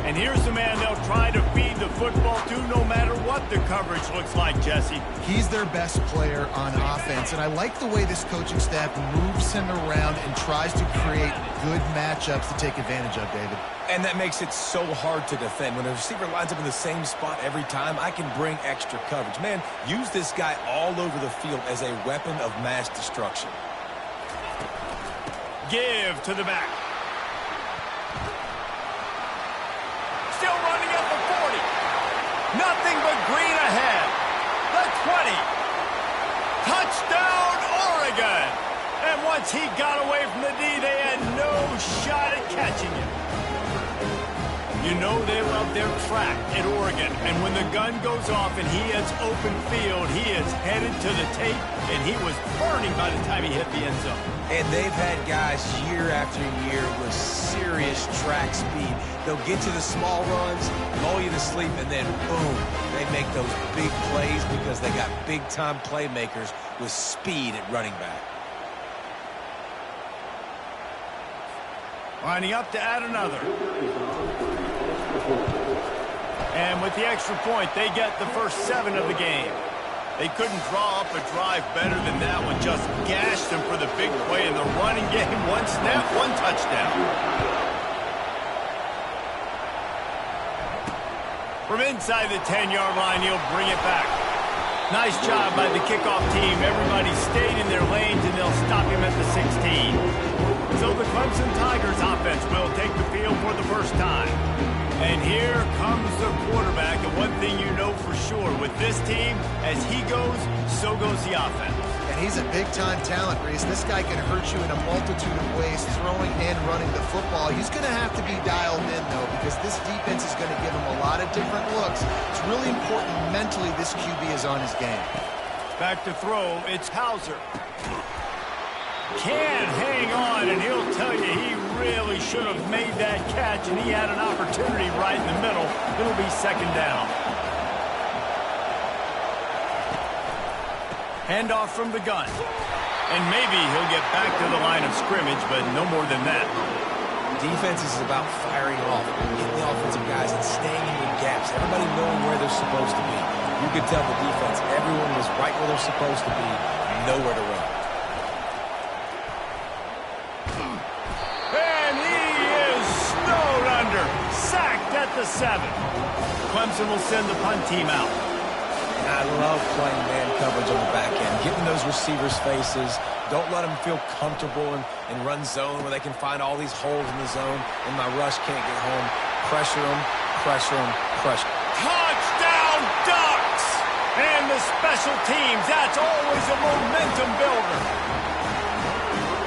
And here's the man they'll try to feed the football to no matter what the coverage looks like, Jesse. He's their best player on offense, and I like the way this coaching staff moves him around and tries to create good matchups to take advantage of, David. And that makes it so hard to defend. When a receiver lines up in the same spot every time, I can bring extra coverage. Man, use this guy all over the field as a weapon of mass destruction. Give to the back. Still running up the 40. Nothing but green ahead. The 20. Touchdown, Oregon. And once he got away from the D, they had no shot at catching him. You know they love their track at Oregon. And when the gun goes off and he hits open field, he is headed to the tape, and he was burning by the time he hit the end zone. And they've had guys year after year with serious track speed. They'll get you the small runs, lull you to sleep, and then boom, they make those big plays because they got big-time playmakers with speed at running back. Lining up to add another. And with the extra point, they get the first 7 of the game. They couldn't draw up a drive better than that one. Just gashed them for the big play in the running game. 1 snap, 1 touchdown. From inside the 10-yard line, he'll bring it back. Nice job by the kickoff team. Everybody stayed in their lanes, and they'll stop him at the 16. So the Clemson Tigers offense will take the field for the first time. And here comes the quarterback. And one thing you know for sure, with this team, as he goes, so goes the offense. And he's a big-time talent, Reese. This guy can hurt you in a multitude of ways, throwing and running the football. He's going to have to be dialed in, though, because this defense is going to give him a lot of different looks. It's really important mentally this QB is on his game. Back to throw, it's Hauser. Can't hang on, and he'll tell you he really should have made that catch, and he had an opportunity right in the middle. It'll be second down. Handoff from the gun. And maybe he'll get back to the line of scrimmage, but no more than that. Defense is about firing off, getting the offensive guys and staying in the gaps. Everybody knowing where they're supposed to be. You could tell the defense, everyone was right where they're supposed to be, nowhere to run. And he is snowed under. Sacked at the 7. Clemson will send the punt team out. I love playing man coverage on the back end, getting those receivers' faces. Don't let them feel comfortable and run zone where they can find all these holes in the zone and my rush can't get home. Pressure them, pressure them, pressure. Touchdown Ducks! And the special teams, that's always a momentum builder.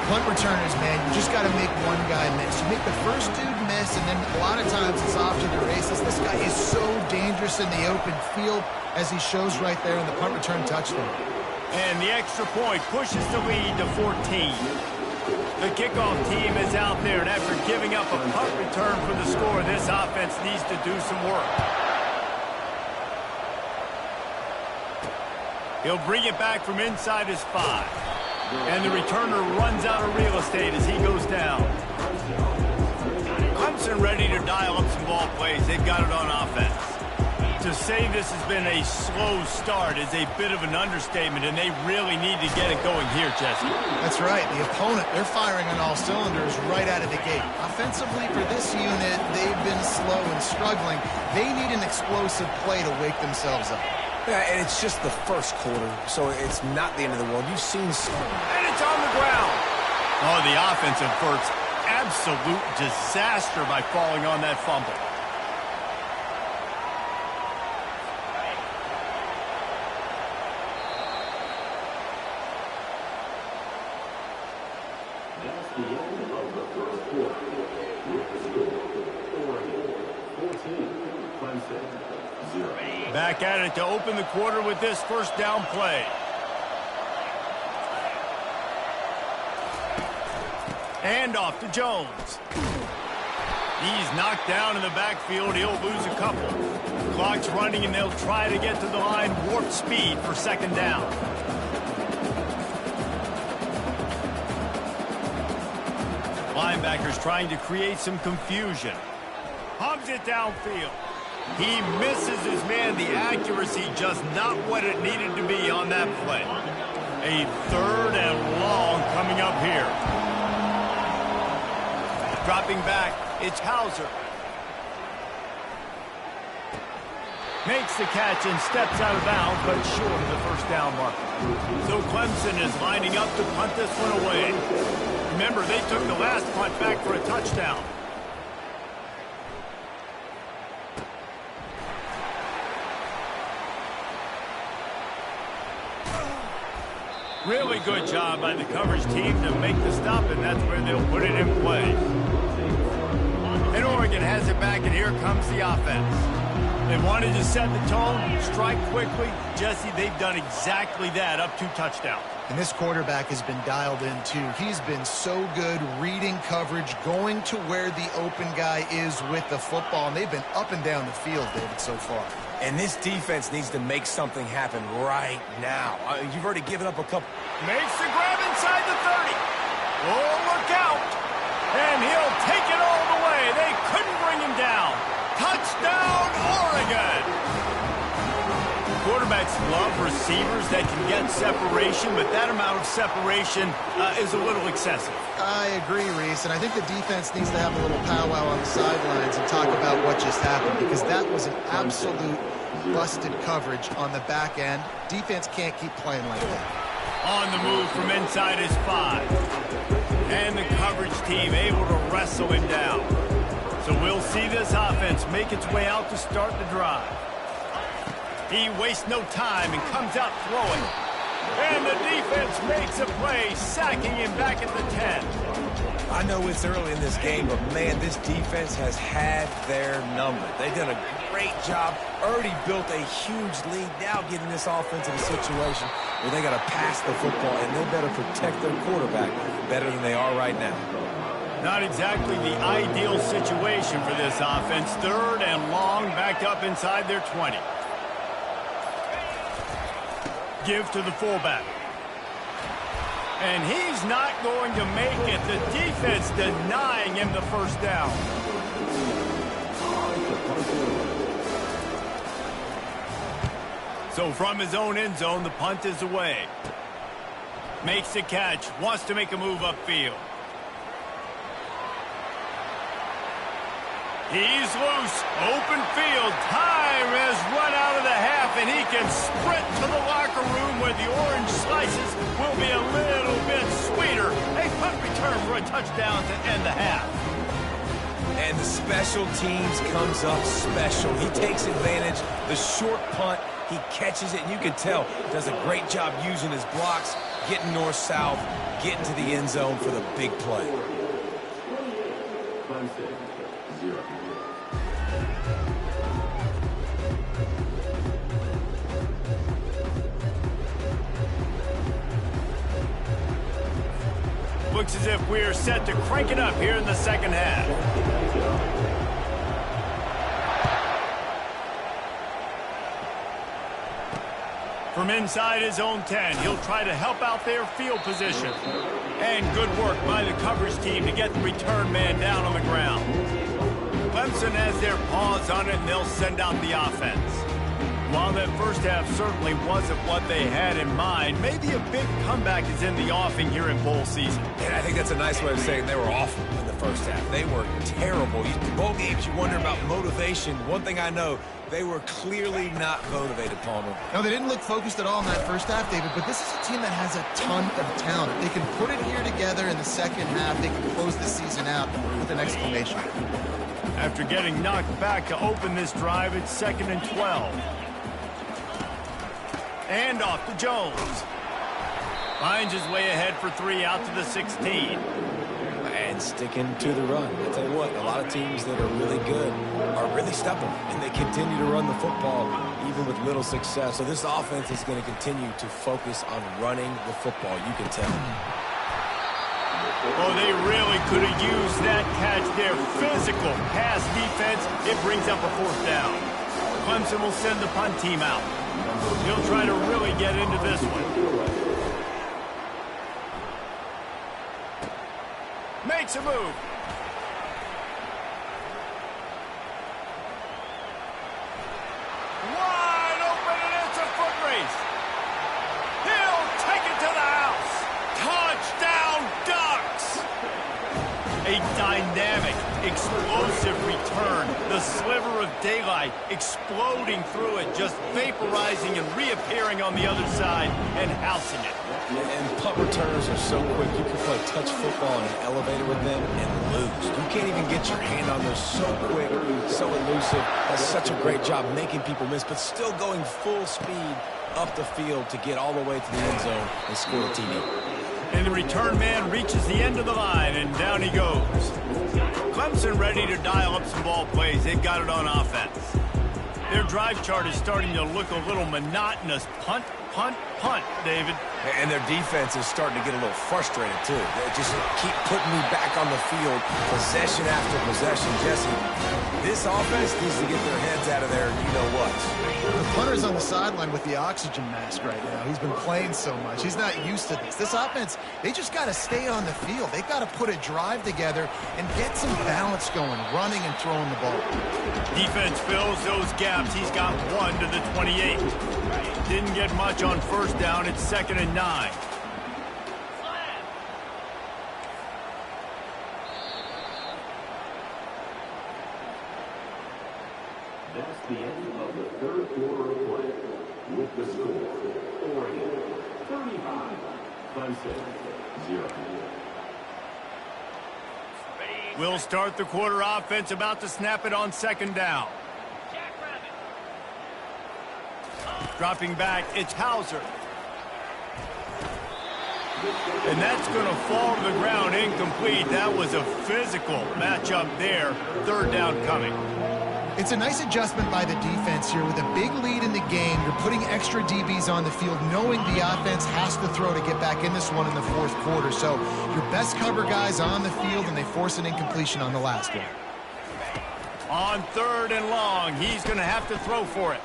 Punt returners, man, you just got to make one guy miss. You make the first dude miss, and then a lot of times it's off to the races. This guy is so dangerous in the open field, as he shows right there in the punt return touchdown. And the extra point pushes the lead to 14. The kickoff team is out there, and after giving up a punt return for the score, this offense needs to do some work. He'll bring it back from inside his 5. And the returner runs out of real estate as he goes down. Clemson ready to dial up some ball plays. They've got it on offense. To say this has been a slow start is a bit of an understatement, and they really need to get it going here, Jesse. That's right. The opponent, they're firing on all cylinders right out of the gate. Offensively for this unit, they've been slow and struggling. They need an explosive play to wake themselves up. Yeah, and it's just the first quarter, so it's not the end of the world. You've seen some. And it's on the ground. Oh, the offensive effort's absolute disaster by falling on that fumble. That's the end of the first quarter. With the score, Oregon 14, Clemson 0. Back at it to open the quarter with this first down play. Handoff to Jones. He's knocked down in the backfield. He'll lose a couple. Clock's running, and they'll try to get to the line warp speed for second down. Linebackers trying to create some confusion. Hogs it downfield. He misses his man. The accuracy just not what it needed to be on that play. A 3rd and long coming up here. Dropping back, it's Hauser. Makes the catch and steps out of bounds, but short of the first down marker. So Clemson is lining up to punt this one away. Remember, they took the last punt back for a touchdown. Really good job by the coverage team to make the stop, and that's where they'll put it in play. And Oregon has it back, and here comes the offense. They wanted to set the tone, strike quickly. Jesse, they've done exactly that, up 2 touchdowns. And this quarterback has been dialed in, too. He's been so good reading coverage, going to where the open guy is with the football, and they've been up and down the field, David, so far. And this defense needs to make something happen right now. You've already given up a couple. Makes the grab inside the 30. Oh, look out. And he'll take it all the way. They couldn't bring him down. Touchdown, Oregon! Quarterbacks love receivers that can get separation, but that amount of separation is a little excessive. I agree, Reese, and I think the defense needs to have a little powwow on the sidelines and talk about what just happened, because that was an absolute busted coverage on the back end. Defense can't keep playing like that. On the move from inside his 5. And the coverage team able to wrestle him down. So we'll see this offense make its way out to start the drive. He wastes no time and comes out throwing. And the defense makes a play, sacking him back at the 10. I know it's early in this game, but, man, this defense has had their number. They've done a great job, already built a huge lead, now getting this offense in a situation where they got to pass the football, and they better protect their quarterback better than they are right now. Not exactly the ideal situation for this offense. 3rd and long, backed up inside their 20. Give to the fullback. And he's not going to make it. The defense denying him the first down. So from his own end zone, the punt is away. Makes the catch. Wants to make a move upfield. He's loose. Open field. Time has run out of the half, and he can sprint to the locker room where the orange slices will be a little bit sweeter. A punt return for a touchdown to end the half. And the special teams comes up special. He takes advantage. The short punt, he catches it, and you can tell does a great job using his blocks, getting north-south, getting to the end zone for the big play. 5-6-0. Looks as if we're set to crank it up here in the second half. From inside his own 10, he'll try to help out their field position. And good work by the coverage team to get the return man down on the ground. Clemson has their paws on it, and they'll send out the offense. While that first half certainly wasn't what they had in mind, maybe a big comeback is in the offing here in bowl season. And I think that's a nice way of saying they were awful in the first half. They were terrible. Bowl games, you wonder about motivation. One thing I know, they were clearly not motivated, Palmer. No, they didn't look focused at all in that first half, David, but this is a team that has a ton of talent. They can put it here together in the second half. They can close the season out with an exclamation. After getting knocked back to open this drive, it's 2nd and 12. And off to Jones. Finds his way ahead for 3 out to the 16. And sticking to the run. I'll tell you what, a lot of teams that are really good are really stubborn, and they continue to run the football even with little success. So this offense is going to continue to focus on running the football, you can tell. Oh, they really could have used that catch there. Physical pass defense. It brings up a 4th down. Clemson will send the punt team out. He'll try to really get into this one. Makes a move. Wide open, and it's a foot race. He'll take it to the house. Touchdown, Ducks! A dynamic, explosive return. The sliver of daylight exploding through it, just vaporizing and reappearing on the other side and housing it. And punt returners are so quick. You can play touch football in an elevator with them and lose. You can't even get your hand on those. So quick, so elusive. Does such a great job making people miss, but still going full speed up the field to get all the way to the end zone and score a TD. And the return man reaches the end of the line, and down he goes. Clemson ready to dial up some ball plays. They've got it on offense. Their drive chart is starting to look a little monotonous. Punt, punt, punt, David. And their defense is starting to get a little frustrated, too. They just keep putting me back on the field, possession after possession. Jesse, this offense needs to get their heads out of there, you-know-what. The punter's on the sideline with the oxygen mask right now. He's been playing so much. He's not used to this. This offense, they just got to stay on the field. They've got to put a drive together and get some balance going, running and throwing the ball. Defense fills those gaps. He's got 1 to the 28. Didn't get much on first down. It's 2nd and 9. That's the end of the third quarter of play. With the score, Oregon 35, Clemson 0. We'll start the quarter offense, about to snap it on 2nd down. Dropping back, it's Hauser. And that's going to fall to the ground incomplete. That was a physical matchup there. 3rd down coming. It's a nice adjustment by the defense here. With a big lead in the game, you're putting extra DBs on the field, knowing the offense has to throw to get back in this one in the 4th quarter. So your best cover guys on the field, and they force an incompletion on the last one. On 3rd and long, he's going to have to throw for it.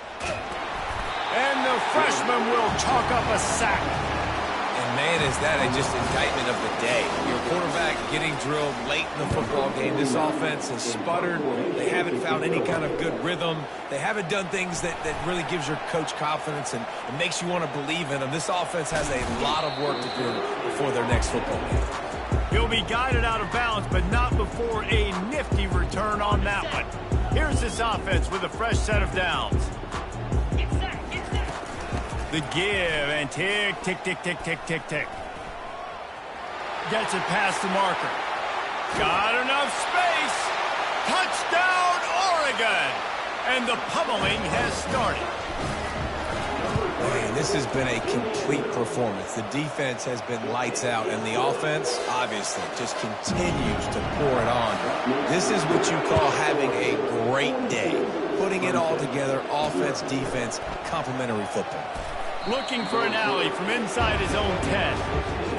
And the freshman will chalk up a sack. And, man, is that just indictment of the day. Your quarterback getting drilled late in the football game. This offense has sputtered. They haven't found any kind of good rhythm. They haven't done things that really gives your coach confidence and makes you want to believe in them. This offense has a lot of work to do before their next football game. He'll be guided out of bounds, but not before a nifty return on that one. Here's this offense with a fresh set of downs. The give, and tick, tick, tick, tick, tick, tick, tick. Gets it past the marker. Got enough space. Touchdown, Oregon. And the pummeling has started. Man, this has been a complete performance. The defense has been lights out, and the offense, obviously, just continues to pour it on. This is what you call having a great day. Putting it all together, offense, defense, complementary football. Looking for an alley from inside his own 10.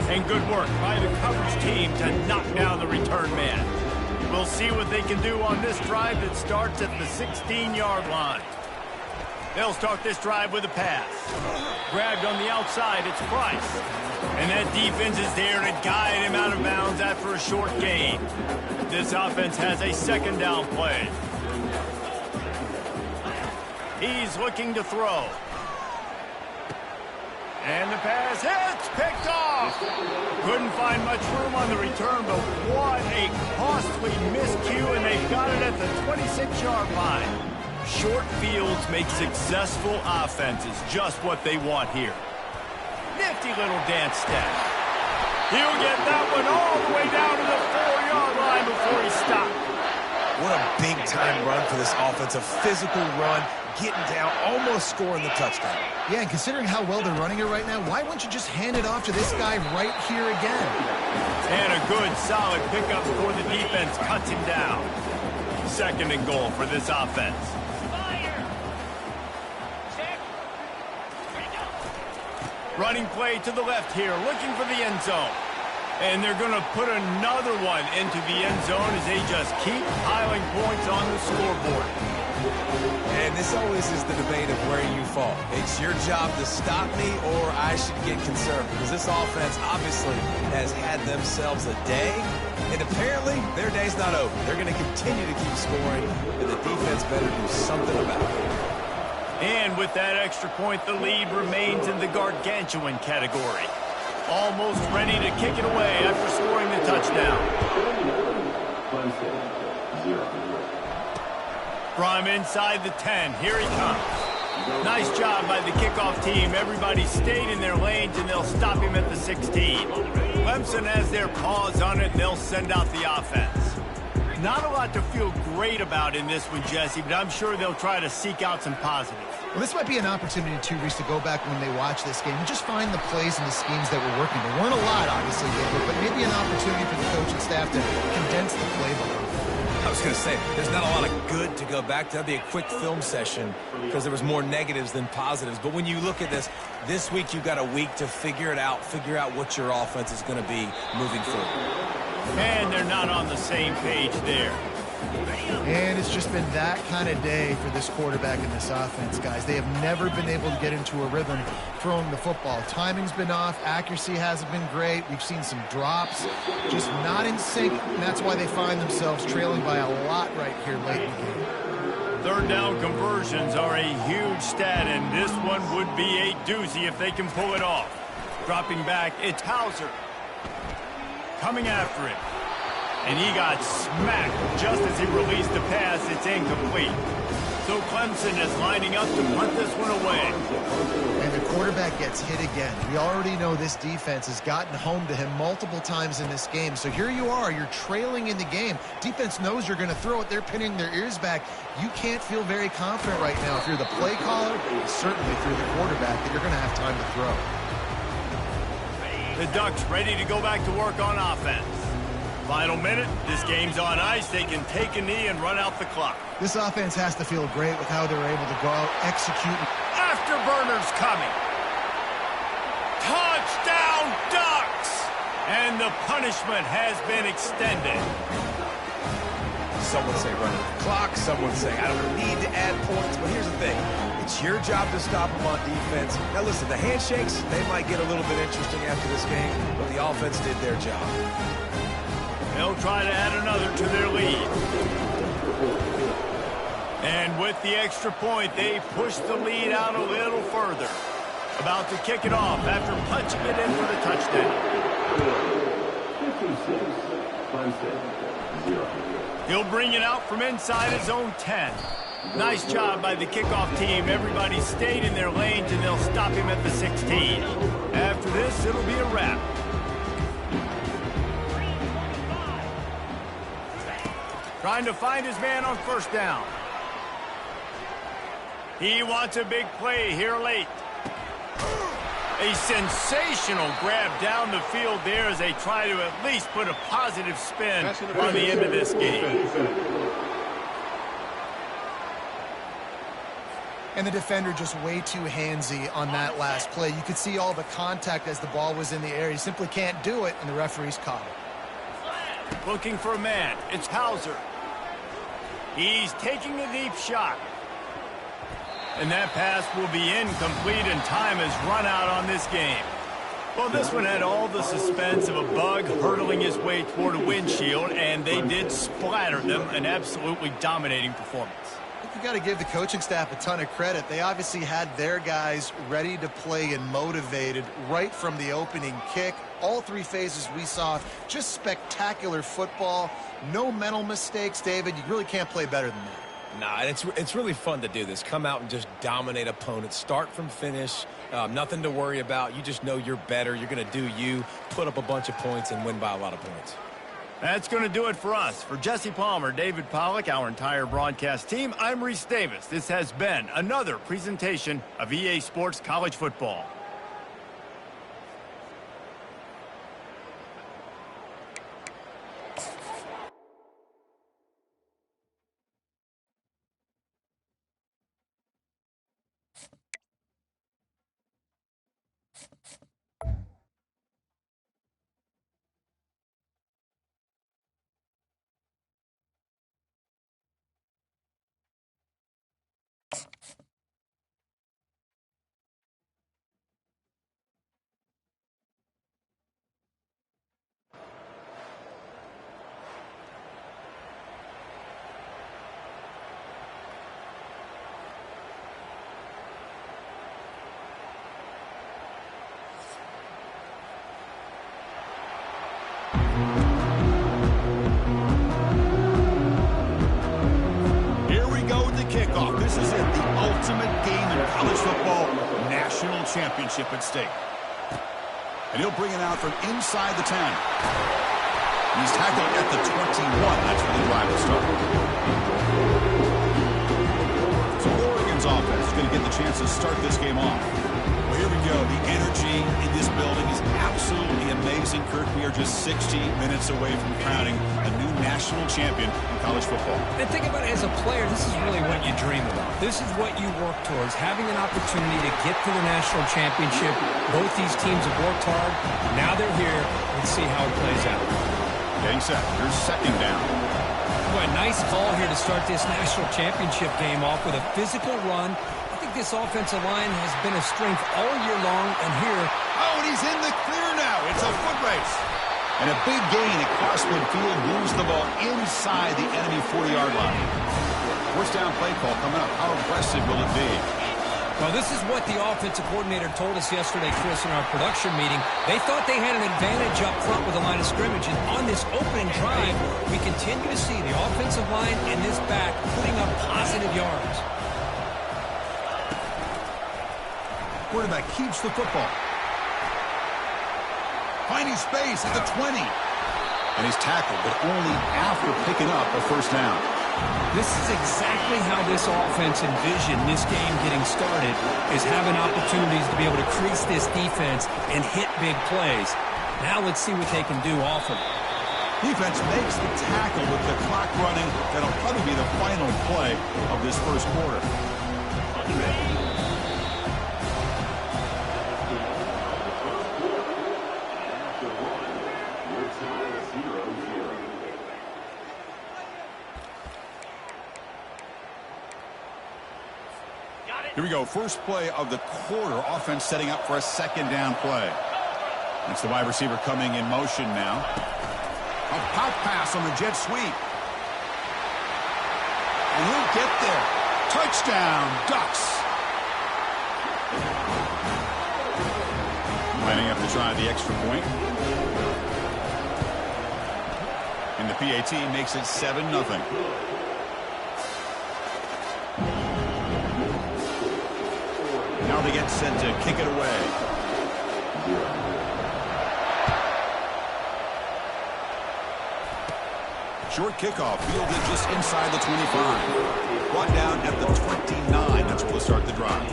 And good work by the coverage team to knock down the return man. We'll see what they can do on this drive that starts at the 16-yard line. They'll start this drive with a pass. Grabbed on the outside, it's Price. And that defense is there to guide him out of bounds after a short gain. This offense has a 2nd down play. He's looking to throw. And the pass hits, picked off. Couldn't find much room on the return, but what a costly miscue, and they've got it at the 26-yard line. Short fields make successful offenses, just what they want here. Nifty little dance step. He'll get that one all the way down to the 4-yard line before he stopped. What a big-time run for this offense, a physical run, getting down, almost scoring the touchdown. Yeah, and considering how well they're running it right now, why wouldn't you just hand it off to this guy right here again? And a good, solid pickup before the defense cuts him down. 2nd and goal for this offense. Running play to the left here, looking for the end zone. And they're going to put another one into the end zone as they just keep piling points on the scoreboard. And this always is the debate of where you fall. It's your job to stop me, or I should get concerned, because this offense obviously has had themselves a day, and apparently their day's not over. They're going to continue to keep scoring, and the defense better do something about it. And with that extra point, the lead remains in the gargantuan category. Almost ready to kick it away after scoring the touchdown. Clemson 0. From inside the 10, here he comes. Nice job by the kickoff team. Everybody stayed in their lanes, and they'll stop him at the 16. Clemson has their paws on it, and they'll send out the offense. Not a lot to feel great about in this one, Jesse, but I'm sure they'll try to seek out some positives. Well, this might be an opportunity, too, Reese, to go back when they watch this game and just find the plays and the schemes that were working. There weren't a lot, obviously, David, but maybe an opportunity for the coaching staff to condense the playbook. I was going to say, there's not a lot of good to go back to. That'd be a quick film session because there was more negatives than positives. But when you look at this week you've got a week to figure it out, figure out what your offense is going to be moving forward. And they're not on the same page there. And it's just been that kind of day for this quarterback and this offense, guys. They have never been able to get into a rhythm throwing the football. Timing's been off. Accuracy hasn't been great. We've seen some drops, just not in sync, and that's why they find themselves trailing by a lot right here late in the game. Third down conversions are a huge stat, and this one would be a doozy if they can pull it off. Dropping back, it's Hauser. Coming after it. And he got smacked just as he released the pass. It's incomplete. So Clemson is lining up to punt this one away. And the quarterback gets hit again. We already know this defense has gotten home to him multiple times in this game. So here you are. You're trailing in the game. Defense knows you're going to throw it. They're pinning their ears back. You can't feel very confident right now if you're the play caller, certainly if you're the quarterback, that you're going to have time to throw. The Ducks ready to go back to work on offense. Final minute. This game's on ice. They can take a knee and run out the clock. This offense has to feel great with how they were able to go out, execute. Afterburners coming. Touchdown, Ducks! And the punishment has been extended. Some would say running the clock. Some would say I don't need to add points. But here's the thing. It's your job to stop them on defense. Now, listen, the handshakes, they might get a little bit interesting after this game, but the offense did their job. They'll try to add another to their lead. And with the extra point, they push the lead out a little further. About to kick it off after punching it in for the touchdown. 56, He'll bring it out from inside his own 10. Nice job by the kickoff team. Everybody stayed in their lanes, and they'll stop him at the 16. After this, it'll be a wrap. Trying to find his man on first down. He wants a big play here late. A sensational grab down the field there as they try to at least put a positive spin on the end of this game. And the defender just way too handsy on that last play. You could see all the contact as the ball was in the air. He simply can't do it, and the referees caught it. Looking for a man. It's Hauser. He's taking a deep shot. And that pass will be incomplete, and time has run out on this game. Well, this one had all the suspense of a bug hurtling his way toward a windshield, and they did splatter them. An absolutely dominating performance. You got to give the coaching staff a ton of credit. They obviously had their guys ready to play and motivated right from the opening kick. All three phases we saw, just spectacular football. No mental mistakes, David. You really can't play better than that. Nah, it's really fun to do this. Come out and just dominate opponents. Start from finish. Nothing to worry about. You just know you're better. You're going to do you, put up a bunch of points, and win by a lot of points. That's going to do it for us. For Jesse Palmer, David Pollack, our entire broadcast team, I'm Reese Davis. This has been another presentation of EA Sports College Football. This is it, the ultimate game in college football, national championship at stake. And he'll bring it out from inside the 10. He's tackled at the 21. That's where the drive will start. So Oregon's offense going to get the chance to start this game off. Well, here we go. The energy in this building is absolutely amazing, Kirk. We are just 60 minutes away from crowning a new national champion in college football. And think about it as a player, this is really what you dream about. This is what you work towards, having an opportunity to get to the national championship. Both these teams have worked hard. Now they're here. Let's see how it plays out. Getting set. Here's second down. Boy, nice call here to start this national championship game off with a physical run. I think this offensive line has been a strength all year long, and here... Oh, and he's in the clear now. It's a foot race. And a big gain across midfield moves the ball inside the enemy 40-yard line. First down play call coming up. How aggressive will it be? Well, this is what the offensive coordinator told us yesterday, Chris, in our production meeting. They thought they had an advantage up front with the line of scrimmage, and on this opening drive, we continue to see the offensive line and this back putting up positive yards. Quarterback keeps the football. Finding space at the 20. And he's tackled, but only after picking up a first down. This is exactly how this offense envisioned this game getting started, is having opportunities to be able to crease this defense and hit big plays. Now let's see what they can do off of it. Defense makes the tackle with the clock running. That'll probably be the final play of this first quarter. Here we go. First play of the quarter. Offense setting up for a second down play. It's the wide receiver coming in motion now. A pop pass on the jet sweep. And he'll get there. Touchdown, Ducks. Lining up to try the extra point. And the PAT makes it 7-0. Now they get set to kick it away. Short kickoff, fielded just inside the 25. Brought down at the 29. That's where we'll start the drive.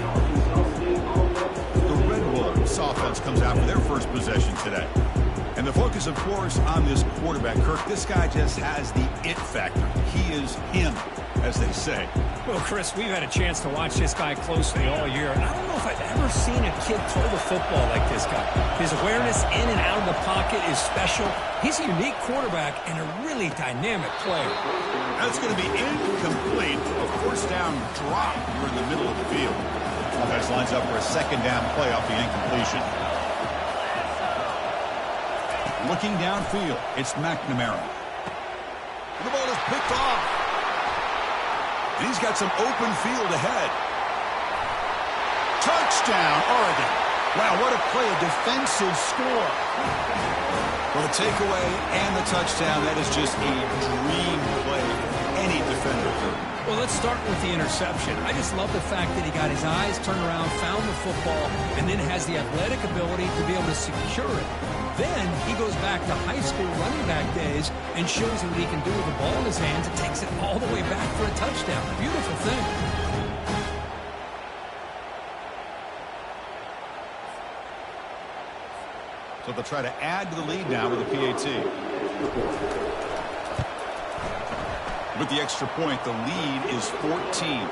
The Red Wolves offense comes out for their first possession today. And the focus, of course, on this quarterback, Kirk. This guy just has the it factor. He is him, as they say. Well, Chris, we've had a chance to watch this guy closely all year, and I don't know if I've ever seen a kid throw the football like this guy. His awareness in and out of the pocket is special. He's a unique quarterback and a really dynamic player. That's going to be incomplete. A first down drop here in the middle of the field. Offense lines up for a second down play off the incompletion. Looking downfield, it's McNamara. And the ball is picked off. And he's got some open field ahead. Touchdown, Oregon. Wow, what a play, a defensive score. Well, the takeaway and the touchdown, that is just a dream play for any defender. Well, let's start with the interception. I just love the fact that he got his eyes turned around, found the football, and then has the athletic ability to be able to secure it. Then he goes back to high school running back days and shows what he can do with the ball in his hands and takes it all the way back for a touchdown. Beautiful thing. So they'll try to add to the lead now with the PAT. With the extra point, the lead is 14.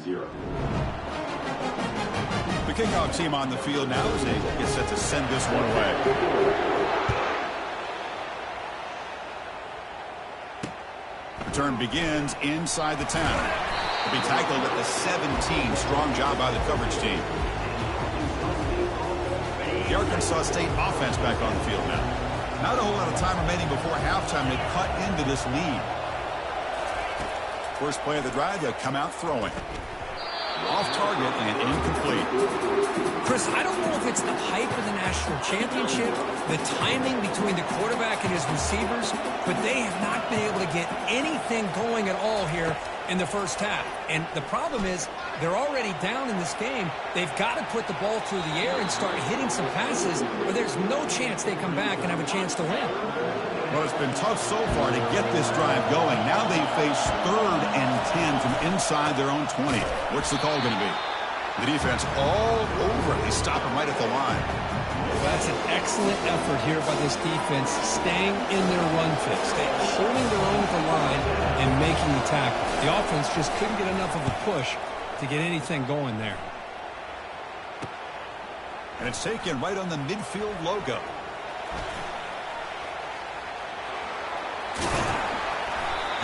0. The kickoff team on the field now as they get set to send this one away. Return begins inside the 10. Will be tackled at the 17. Strong job by the coverage team. The Arkansas State offense back on the field now. Not a whole lot of time remaining before halftime to cut into this lead. First play of the drive, they'll come out throwing. Off target and incomplete. Chris, I don't know if it's the hype of the national championship, the timing between the quarterback and his receivers, but they have not been able to get anything going at all here in the first half. And the problem is they're already down in this game. They've got to put the ball through the air and start hitting some passes, or there's no chance they come back and have a chance to win. Well, it's been tough so far to get this drive going. Now they face 3rd and 10 from inside their own 20. What's the call going to be? The defense all over it. They stop him right at the line. Well, that's an excellent effort here by this defense, staying in their run fit, holding their own at the line and making the tackle. The offense just couldn't get enough of a push to get anything going there. And it's taken right on the midfield logo.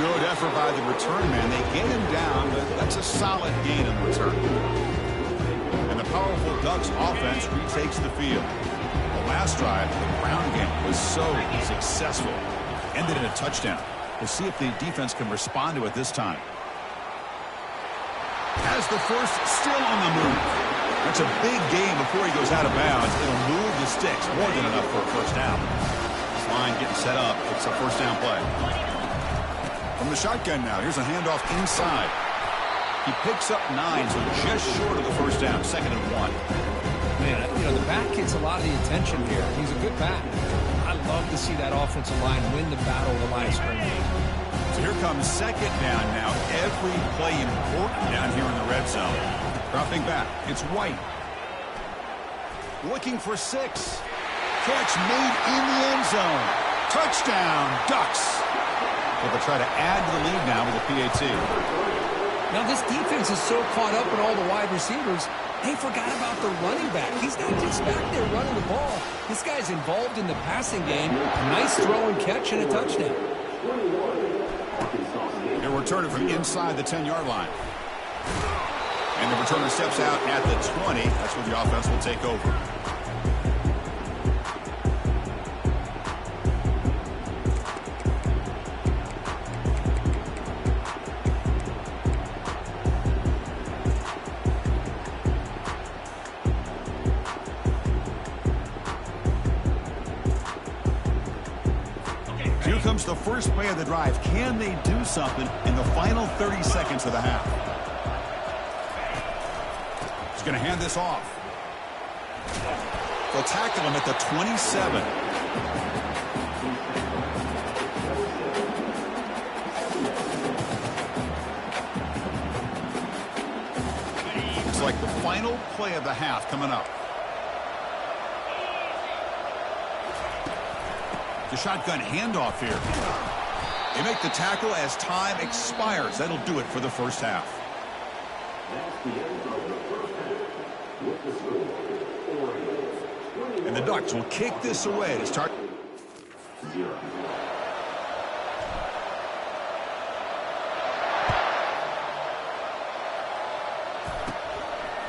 Good effort by the return man. They get him down, but that's a solid gain in return. And the powerful Ducks offense retakes the field. The last drive, the ground game was so successful. Ended in a touchdown. We'll see if the defense can respond to it this time. Has the first, still on the move. That's a big gain before he goes out of bounds. It'll move the sticks. More than enough for a first down. This line getting set up. It's a first down play. From the shotgun now, here's a handoff inside. He picks up 9, so just short of the first down, 2nd and 1. Man, you know, the back gets a lot of the attention here. He's a good back. I love to see that offensive line win the battle of the line of scrimmage. So here comes 2nd down now. Every play important down here in the red zone. Dropping back, it's White. Looking for 6. Catch made in the end zone. Touchdown, Ducks. Well, they'll try to add to the lead now with a PAT. Now, this defense is so caught up in all the wide receivers, they forgot about the running back. He's not just back there running the ball. This guy's involved in the passing game. A nice throw and catch and a touchdown. They're returning from inside the 10-yard line. And the returner steps out at the 20. That's where the offense will take over. Comes the first play of the drive. Can they do something in the final 30 seconds of the half? He's going to hand this off. They'll tackle him at the 27. It's like the final play of the half coming up. The shotgun handoff here. They make the tackle as time expires. That'll do it for the first half. And the Ducks will kick this away to start.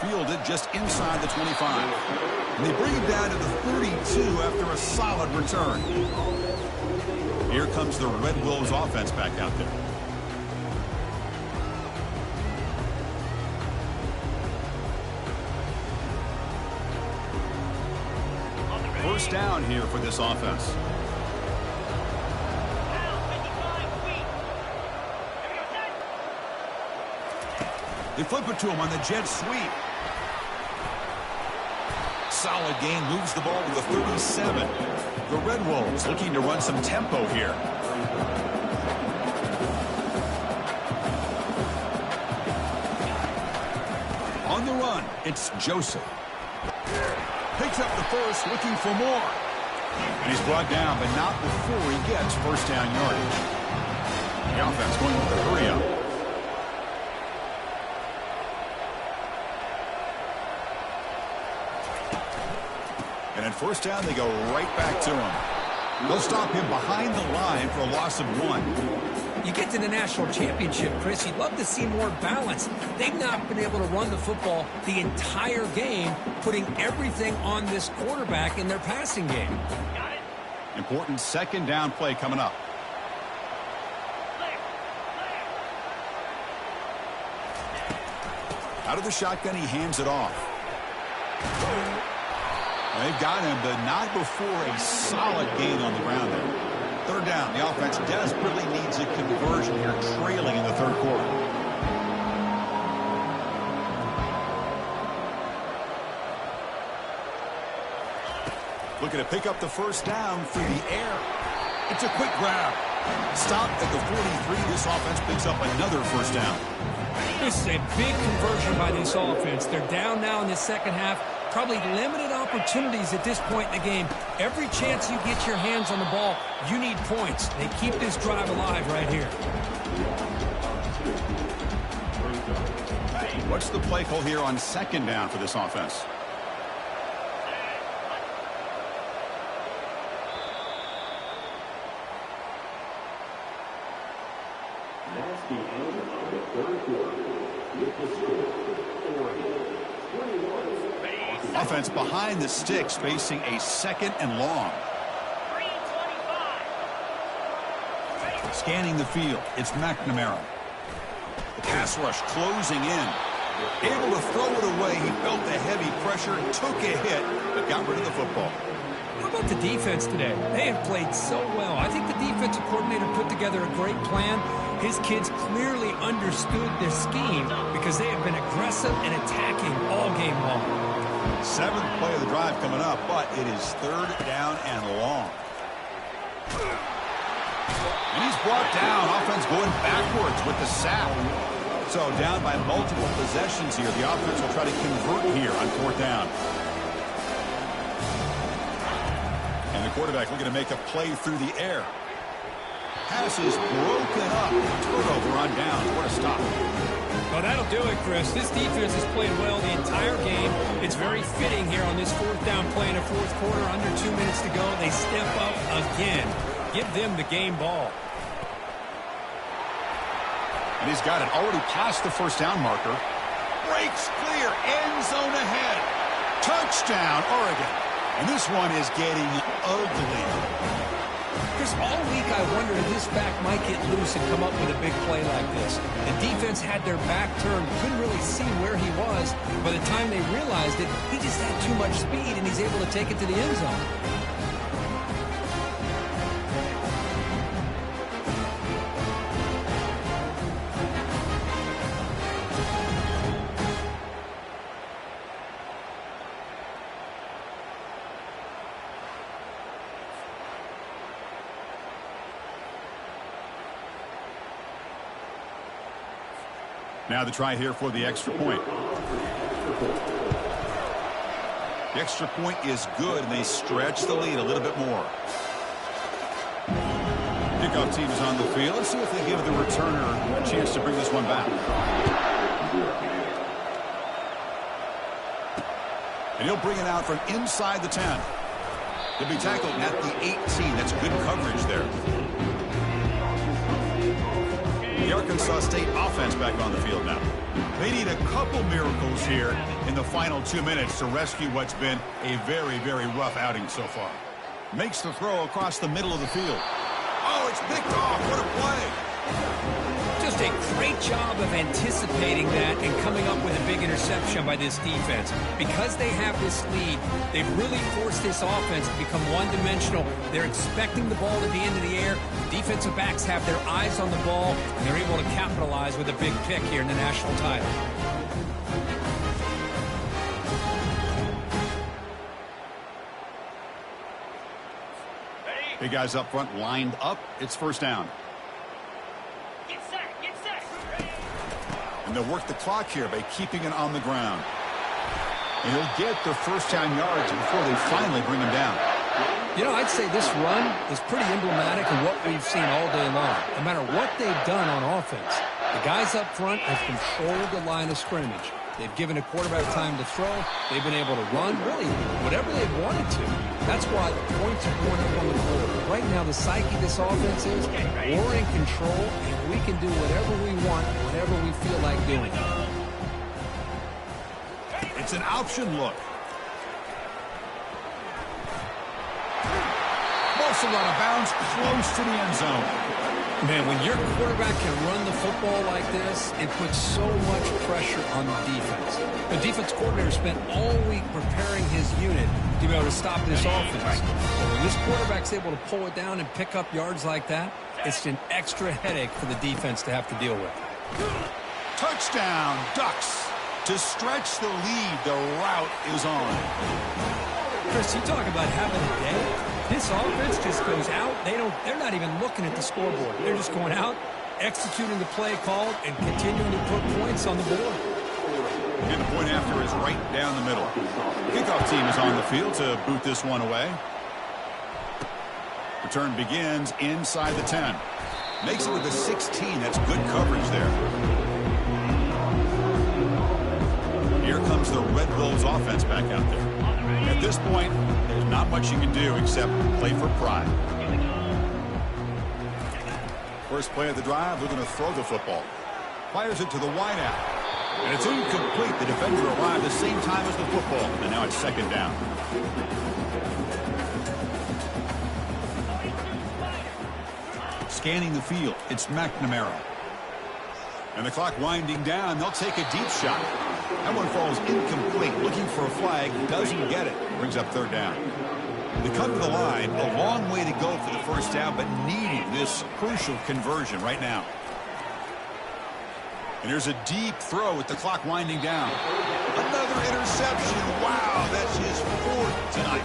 Fielded just inside the 25. And they bring him down to the 32 after a solid return. Here comes the Red Wolves offense back out there. First down here for this offense. They flip it to him on the jet sweep. Solid gain, moves the ball to the 37. The Red Wolves looking to run some tempo here. On the run, it's Joseph. Picks up the first, looking for more. And he's brought down, but not before he gets first down yardage. The offense going with the hurry up. And at first down, they go right back to him. They'll stop him behind the line for a loss of 1. You get to the national championship, Chris, you'd love to see more balance. They've not been able to run the football the entire game, putting everything on this quarterback in their passing game. Important second down play coming up. Out of the shotgun, he hands it off. They've got him, but not before a solid gain on the ground there. Third down, the offense desperately needs a conversion here, trailing in the third quarter. Looking to pick up the first down through the air. It's a quick grab. Stopped at the 43. This offense picks up another first down. This is a big conversion by this offense. They're down now in the second half. Probably limited opportunities at this point in the game. Every chance you get your hands on the ball, you need points. They keep this drive alive right here. What's the play call here on second down for this offense? That's the end of the third quarter. With the score, Oregon 21. Offense behind the sticks, facing a second and long. Scanning the field, it's McNamara. The pass rush closing in. Able to throw it away. He felt the heavy pressure, took a hit, but got rid of the football. How about the defense today? They have played so well. I think the defensive coordinator put together a great plan. His kids clearly understood their scheme because they have been aggressive and attacking all game long. Seventh play of the drive coming up, but it is third down and long. And he's brought down. Offense going backwards with the sack. So down by multiple possessions here. The offense will try to convert here on fourth down. And the quarterback looking to make a play through the air. Pass is broken up. Turnover on downs. What a stop. Well, that'll do it, Chris. This defense has played well the entire game. It's very fitting here on this fourth down play in the fourth quarter. Under 2 minutes to go. They step up again. Give them the game ball. And he's got it already past the first down marker. Breaks clear. End zone ahead. Touchdown, Oregon. And this one is getting ugly. Chris, all week I wondered if this back might get loose and come up with a big play like this. The defense had their back turned, couldn't really see where he was. By the time they realized it, he just had too much speed, and he's able to take it to the end zone. Now the try here for the extra point. The extra point is good, and they stretch the lead a little bit more. Kickoff team is on the field. Let's see if they give the returner a chance to bring this one back. And he'll bring it out from inside the 10. He'll be tackled at the 18. That's good coverage there. The Arkansas State offense back on the field now. They need a couple miracles here in the final 2 minutes to rescue what's been a very, very rough outing so far. Makes the throw across the middle of the field. Oh, it's picked off. What a play. Just a great job of anticipating that and coming up with a big interception by this defense. Because they have this lead, they've really forced this offense to become one-dimensional. They're expecting the ball to be into the air. The defensive backs have their eyes on the ball, and they're able to capitalize with a big pick here in the national title. Big guys up front lined up. It's first down. And they'll work the clock here by keeping it on the ground. And he'll get the first down yards before they finally bring him down. You know, I'd say this run is pretty emblematic of what we've seen all day long. No matter what they've done on offense, the guys up front have controlled the line of scrimmage. They've given a quarterback time to throw. They've been able to run, really, whatever they've wanted to. That's why the points are going up on the board. Right now, the psyche of this offense is we're in control, and we can do whatever we want, whenever we feel like doing it. It's an option look. Also out of bounds, close to the end zone. Man, when your quarterback can run the football like this, it puts so much pressure on the defense. The defense coordinator spent all week preparing his unit to be able to stop this offense. When this quarterback's able to pull it down and pick up yards like that, it's an extra headache for the defense to have to deal with. Touchdown, Ducks. To stretch the lead, the route is on. Chris, you talk about having a day. This offense just goes out. They're not even looking at the scoreboard. They're just going out, executing the play called, and continuing to put points on the board. And the point after is right down the middle. Kickoff team is on the field to boot this one away. Return begins inside the 10. Makes it with a 16. That's good coverage there. Here comes the Red Bulls offense back out there. At this point, there's not much you can do except play for pride. First play of the drive, they're going to throw the football. Fires it to the wideout. And it's incomplete. The defender arrived the same time as the football. And now it's second down. Scanning the field, it's McNamara. And the clock winding down, they'll take a deep shot. That one falls incomplete. Looking for a flag, doesn't get it. Brings up third down. They come to the line, a long way to go for the first down, but needing this crucial conversion right now. And here's a deep throw with the clock winding down. Another interception. Wow, that's his fourth tonight.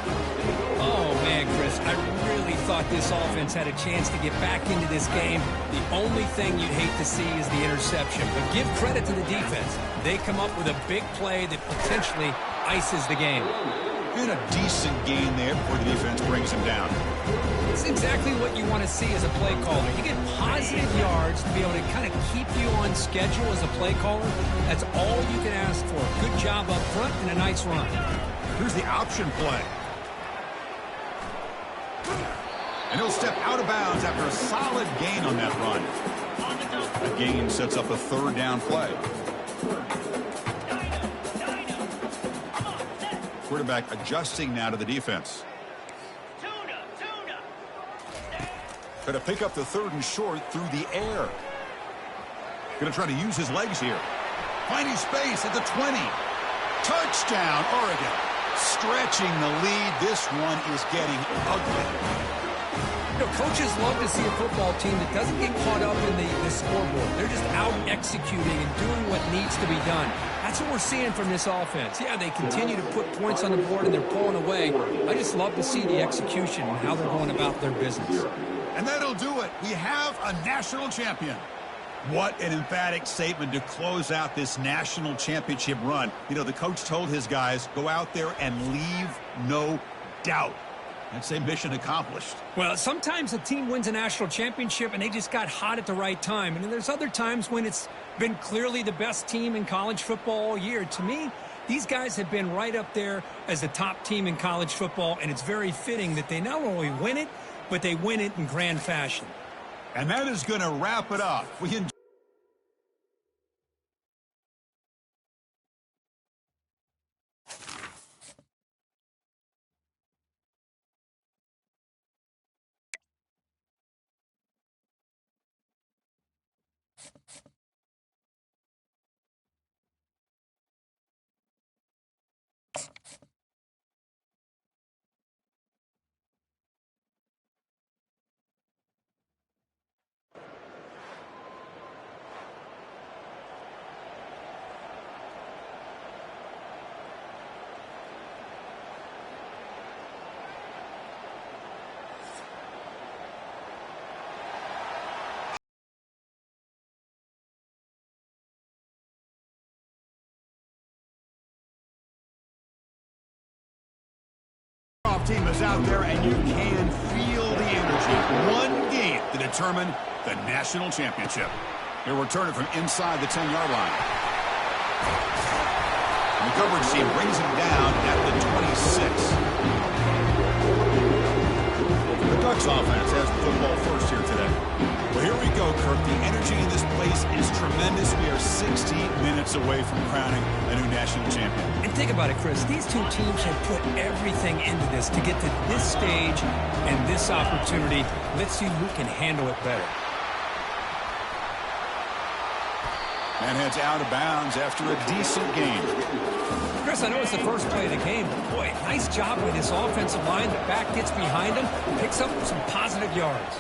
Oh, man, Chris, I really thought this offense had a chance to get back into this game. The only thing you'd hate to see is the interception. But give credit to the defense. They come up with a big play that potentially ices the game. And a decent gain there before the defense brings him down. It's exactly what you want to see as a play caller. You get positive yards to be able to kind of keep you on schedule as a play caller. That's all you can ask for. Good job up front and a nice run. Here's the option play. And he'll step out of bounds after a solid gain on that run. The gain sets up a third down play. Quarterback adjusting now to the defense. Going to pick up the third and short through the air. Going to try to use his legs here. Finding space at the 20. Touchdown, Oregon. Stretching the lead. This one is getting ugly. You know, coaches love to see a football team that doesn't get caught up in the scoreboard. They're just out executing and doing what needs to be done. That's what we're seeing from this offense. Yeah, they continue to put points on the board and they're pulling away. I just love to see the execution and how they're going about their business. And that'll do it. We have a national champion. What an emphatic statement to close out this national championship run. You know, the coach told his guys, go out there and leave no doubt. I'd say mission accomplished. Well, sometimes a team wins a national championship and they just got hot at the right time. And then there's other times when it's been clearly the best team in college football all year. To me, these guys have been right up there as the top team in college football, and it's very fitting that they not only win it, but they win it in grand fashion. And that is going to wrap it up. Team is out there, and you can feel the energy. One game to determine the national championship. He'll return it from inside the 10-yard line. And the coverage team brings him down at the 26. The Ducks offense has the football first here today. Well, here we go, Kirk. The energy in this place is tremendous. We are 16 minutes away from crowning a new national champion. And think about it, Chris. These two teams have put everything into this to get to this stage and this opportunity. Let's see who can handle it better. And heads out of bounds after a decent game. Chris, I know it's the first play of the game, but boy, nice job with this offensive line. The back gets behind him, picks up some positive yards.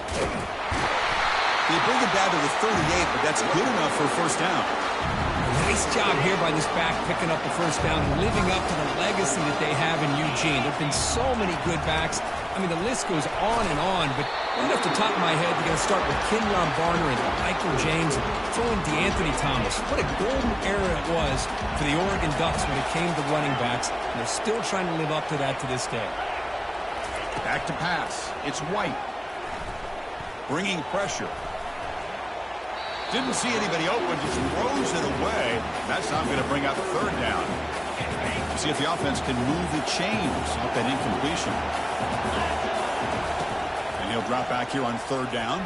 They bring it down to the 38, but that's good enough for a first down. Nice job here by this back picking up the first down and living up to the legacy that they have in Eugene. There have been so many good backs. I mean, the list goes on and on, but right off the top of my head, you're going to start with Kenyon Barner and Michael James and throw in DeAnthony Thomas. What a golden era it was for the Oregon Ducks when it came to running backs, and they're still trying to live up to that to this day. Back to pass. It's White. Bringing pressure. Didn't see anybody open, just throws it away. That's not going to bring up third down. See if the offense can move the chains off that incompletion. And he'll drop back here on third down.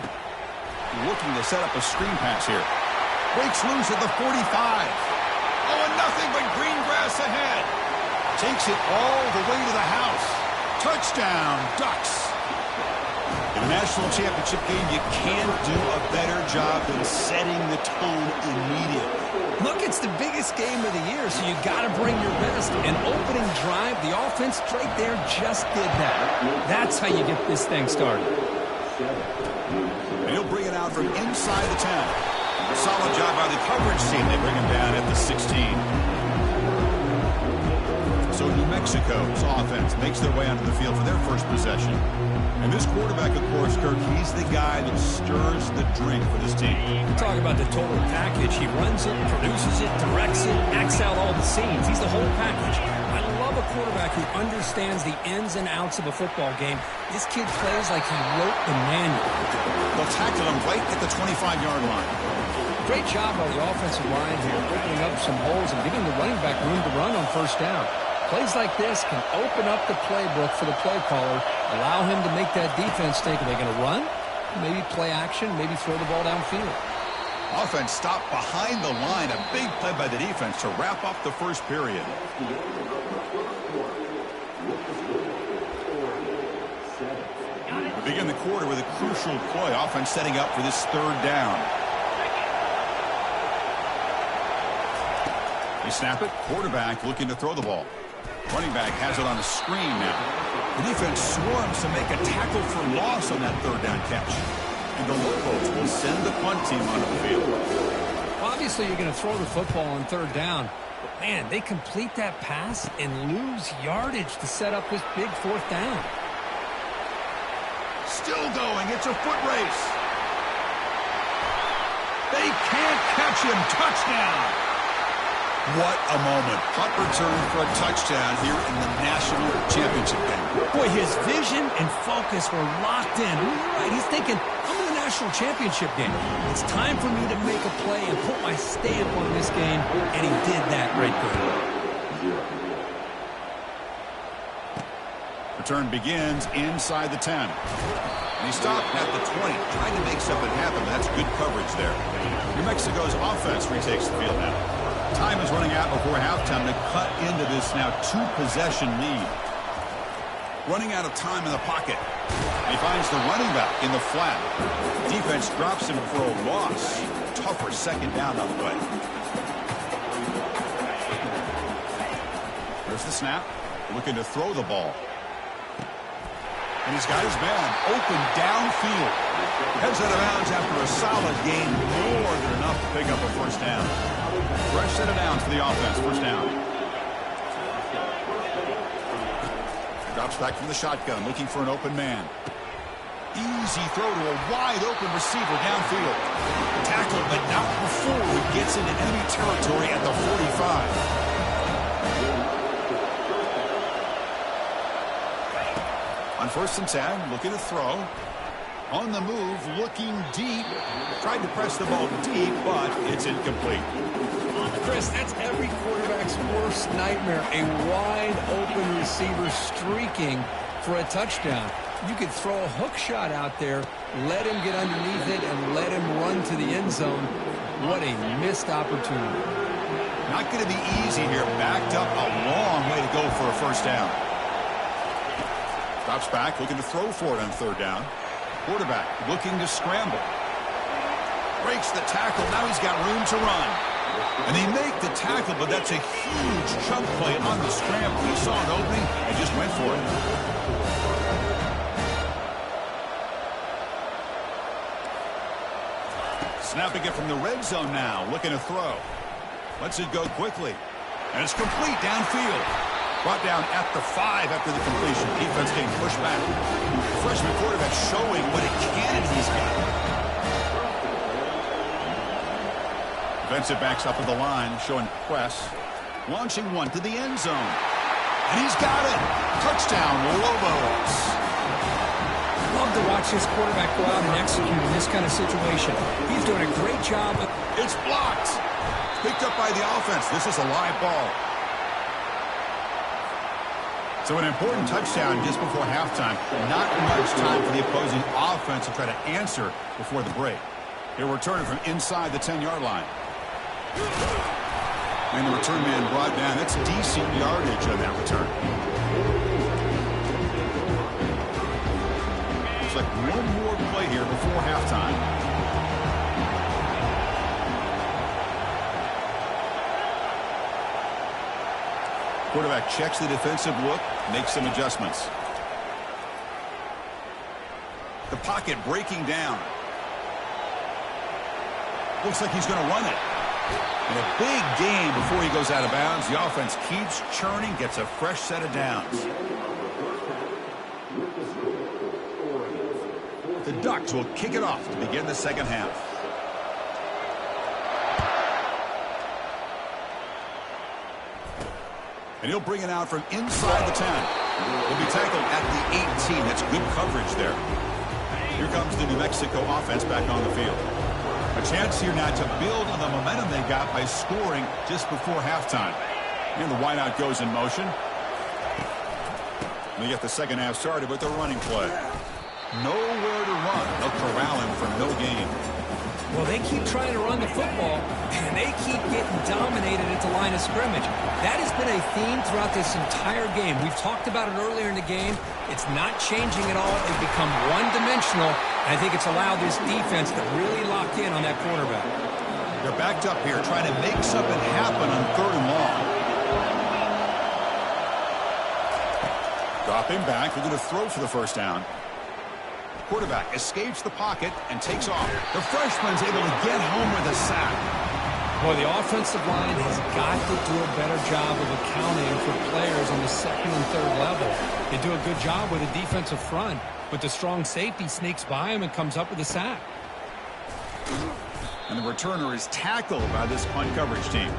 Looking to set up a screen pass here. Breaks loose at the 45. Oh, and nothing but green grass ahead. Takes it all the way to the house. Touchdown, Ducks. In a national championship game, you can't do a better job than setting the tone immediately. Look, it's the biggest game of the year, so you got to bring your best. An opening drive, the offense right there just did that. That's how you get this thing started. And he'll bring it out from inside the 10. A solid job by the coverage team. They bring him down at the 16. So New Mexico's offense makes their way onto the field for their first possession. And this quarterback, of course, Kirk, he's the guy that stirs the drink for this team. Talk about the total package. He runs it, produces it, directs it, acts out all the scenes. He's the whole package. I love a quarterback who understands the ins and outs of a football game. This kid plays like he wrote the manual. They'll tackle him right at the 25-yard line. Great job by the offensive line here, opening up some holes and giving the running back room to run on first down. Plays like this can open up the playbook for the play caller, allow him to make that defense think, are they going to run? Maybe play action, maybe throw the ball downfield. Offense stopped behind the line. A big play by the defense to wrap up the first period. We begin the quarter with a crucial play. Offense setting up for this third down. They snap it. Quarterback looking to throw the ball. Running back has it on a screen now. The defense swarms to make a tackle for loss on that third down catch. And the Lobos will send the punt team onto the field. Well, obviously, you're going to throw the football on third down. But, man, they complete that pass and lose yardage to set up this big fourth down. Still going. It's a foot race. They can't catch him. Touchdown. What a moment. Punt return for a touchdown here in the national championship game. Boy, his vision and focus were locked in. You're right. He's thinking, I'm in the national championship game. It's time for me to make a play and put my stamp on this game, and he did that right there. Return begins inside the 10. And he stopped at the 20, trying to make something happen. That's good coverage there. New Mexico's offense retakes the field now. Time is running out before halftime to cut into this now two-possession lead. Running out of time in the pocket. And he finds the running back in the flat. Defense drops him for a loss. Tougher second down on the way. There's the snap. Looking to throw the ball. And he's got his man open downfield. Heads out of bounds after a solid gain. More than enough to pick up a first down. Fresh set of downs for the offense. First down. Drops back from the shotgun, looking for an open man. Easy throw to a wide open receiver downfield. Tackled, but not before he gets into enemy territory at the 45. On 1st and 10, looking to throw. On the move, looking deep. Tried to press the ball deep, but it's incomplete. Chris, that's every quarterback's worst nightmare, a wide-open receiver streaking for a touchdown. You could throw a hook shot out there, let him get underneath it, and let him run to the end zone. What a missed opportunity. Not going to be easy here. Backed up a long way to go for a first down. Stops back, looking to throw for it on third down. Quarterback looking to scramble. Breaks the tackle. Now he's got room to run. And they make the tackle, but that's a huge chunk play on the scramble. He saw an opening and just went for it. Snapping it from the red zone now, looking to throw. Lets it go quickly. And it's complete downfield. Brought down at the 5 after the completion. Defense getting pushed back. Freshman quarterback showing what a cannon he's got. Defensive backs up at the line, showing press. Launching one to the end zone. And he's got it. Touchdown, Lobos. Love to watch this quarterback go out and execute in this kind of situation. He's doing a great job. It's blocked. Picked up by the offense. This is a live ball. So an important touchdown just before halftime. Not much time for the opposing offense to try to answer before the break. He'll return it from inside the 10-yard line. And the return man brought down. That's decent yardage on that return. Looks like one more play here before halftime. Quarterback checks the defensive look, makes some adjustments. The pocket breaking down. Looks like he's going to run it. And a big gain before he goes out of bounds. The offense keeps churning, gets a fresh set of downs. The Ducks will kick it off to begin the second half. And he'll bring it out from inside the 10. He'll be tackled at the 18. That's good coverage there. Here comes the New Mexico offense back on the field. A chance here now to build on the momentum they got by scoring just before halftime. And the wideout goes in motion. We get the second half started with the running play. Nowhere to run. They'll corral him for no gain. Well, they keep trying to run the football, and they keep getting dominated at the line of scrimmage. That has been a theme throughout this entire game. We've talked about it earlier in the game. It's not changing at all. They've become one-dimensional, and I think it's allowed this defense to really lock in on that quarterback. They're backed up here, trying to make something happen on third and long. Dropping back, they're going to throw for the first down. Quarterback escapes the pocket and takes off. The freshman's able to get home with a sack. Boy, the offensive line has got to do a better job of accounting for players on the second and third level. They do a good job with the defensive front, but the strong safety sneaks by him and comes up with a sack. And the returner is tackled by this punt coverage team.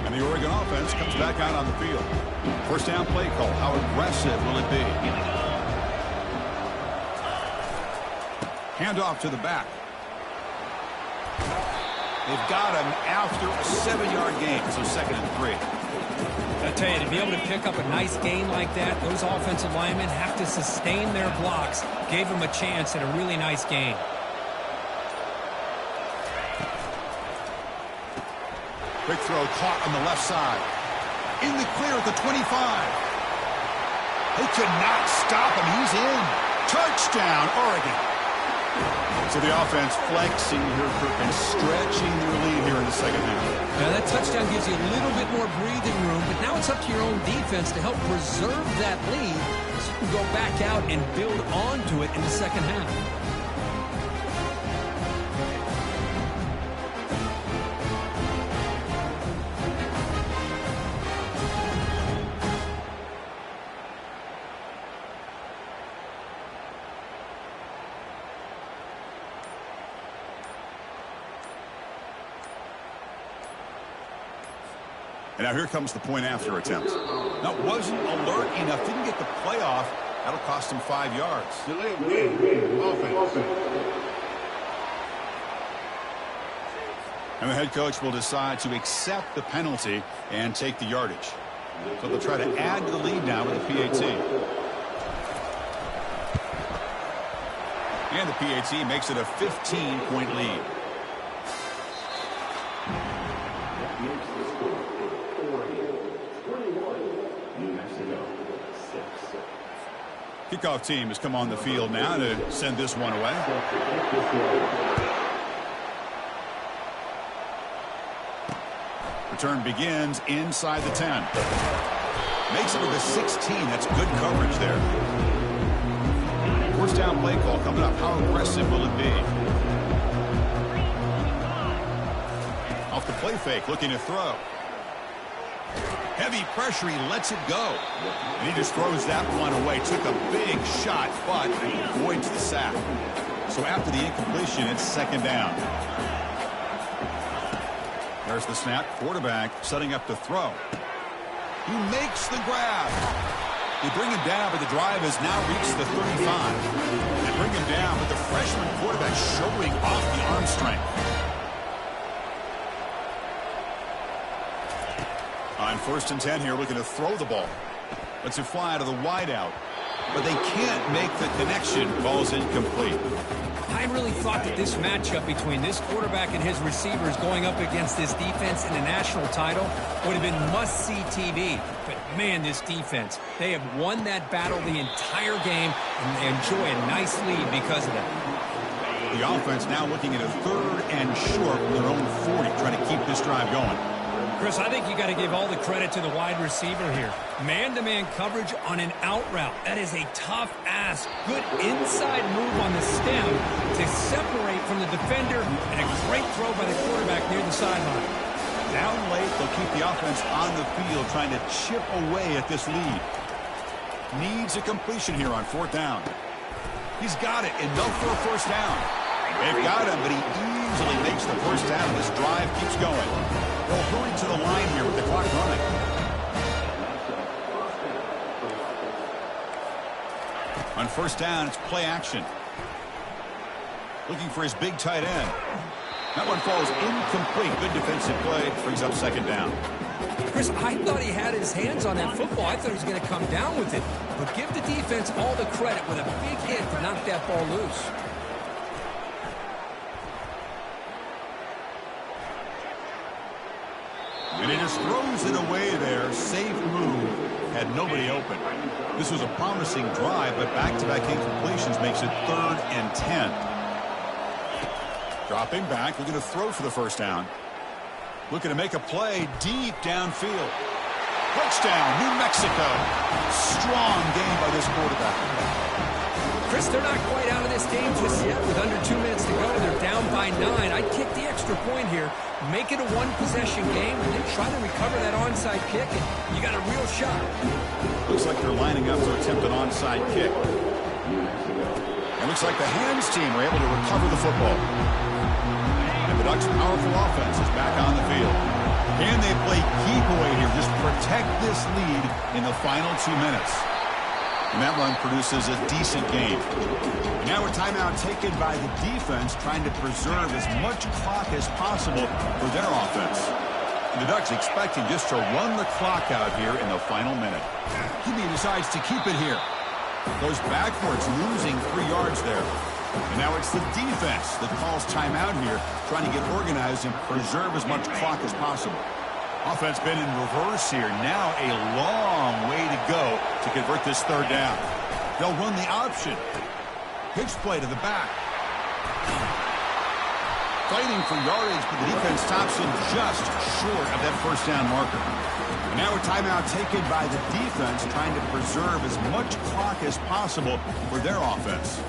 And the Oregon offense comes back out on the field. First down play call. How aggressive will it be? Handoff to the back. They've got him after a 7-yard gain, so second and 3. I tell you, to be able to pick up a nice gain like that, those offensive linemen have to sustain their blocks. Gave them a chance at a really nice gain. Quick throw caught on the left side. In the clear at the 25. They could not stop him. He's in. Touchdown, Oregon. So the offense flexing here and stretching their lead here in the second half. Now that touchdown gives you a little bit more breathing room, but now it's up to your own defense to help preserve that lead so you can go back out and build onto it in the second half. And now here comes the point after attempt. Now, wasn't alert enough, didn't get the play off. That'll cost him 5 yards. Delay of game, offense. And the head coach will decide to accept the penalty and take the yardage. So they'll try to add to the lead now with a PAT. And the PAT makes it a 15-point lead. Kickoff team has come on the field now to send this one away. Return begins inside the 10. Makes it to the 16. That's good coverage there. First down play call coming up. How aggressive will it be? Off the play fake, looking to throw. Heavy pressure, he lets it go. And he just throws that one away. Took a big shot, but avoids the sack. So after the incompletion, it's second down. There's the snap. Quarterback setting up to throw. He makes the grab. They bring him down, but the drive has now reached the 35. They bring him down, but the freshman quarterback showing off the arm strength. On 1st and 10 here, looking to throw the ball. Lets it fly to the wideout. But they can't make the connection. Ball's incomplete. I really thought that this matchup between this quarterback and his receivers going up against this defense in a national title would have been must-see TV. But, man, this defense, they have won that battle the entire game, and they enjoy a nice lead because of that. The offense now looking at a 3rd and short from their own 40, trying to keep this drive going. Chris, I think you got to give all the credit to the wide receiver here. Man-to-man coverage on an out route. That is a tough ask. Good inside move on the stem to separate from the defender, and a great throw by the quarterback near the sideline. Down late, they'll keep the offense on the field, trying to chip away at this lead. Needs a completion here on 4th down. He's got it, enough for a first down. They've got him, but he easily makes the first down. This drive keeps going. They'll hurry to the line here with the clock running. On 1st down, it's play action. Looking for his big tight end. That one falls incomplete. Good defensive play. Brings up 2nd down. Chris, I thought he had his hands on that football. I thought he was going to come down with it. But give the defense all the credit with a big hit to knock that ball loose. And he just throws it away there. Safe move. Had nobody open. This was a promising drive, but back-to-back incompletions makes it 3rd and 10. Dropping back. Looking to throw for the first down. Looking to make a play deep downfield. Touchdown, New Mexico. Strong game by this quarterback. Chris, they're not quite out of this game just yet. With under 2 minutes to go, they're down by 9. I'd kick the extra point here, make it a one-possession game, and then try to recover that onside kick, and you got a real shot. Looks like they're lining up to attempt an onside kick. It looks like the hands team were able to recover the football. And the Ducks' powerful offense is back on the field. Can they play keep away here? Just protect this lead in the final 2 minutes. And that run produces a decent game. And now a timeout taken by the defense, trying to preserve as much clock as possible for their offense. And the Ducks expecting just to run the clock out here in the final minute. He decides to keep it here. Goes backwards, losing 3 yards there. And now it's the defense that calls timeout here, trying to get organized and preserve as much clock as possible. Offense been in reverse here. Now a long way to go to convert this 3rd down. They'll run the option. Pitch play to the back. Fighting for yardage, but the defense stops him just short of that first down marker. And now a timeout taken by the defense, trying to preserve as much clock as possible for their offense.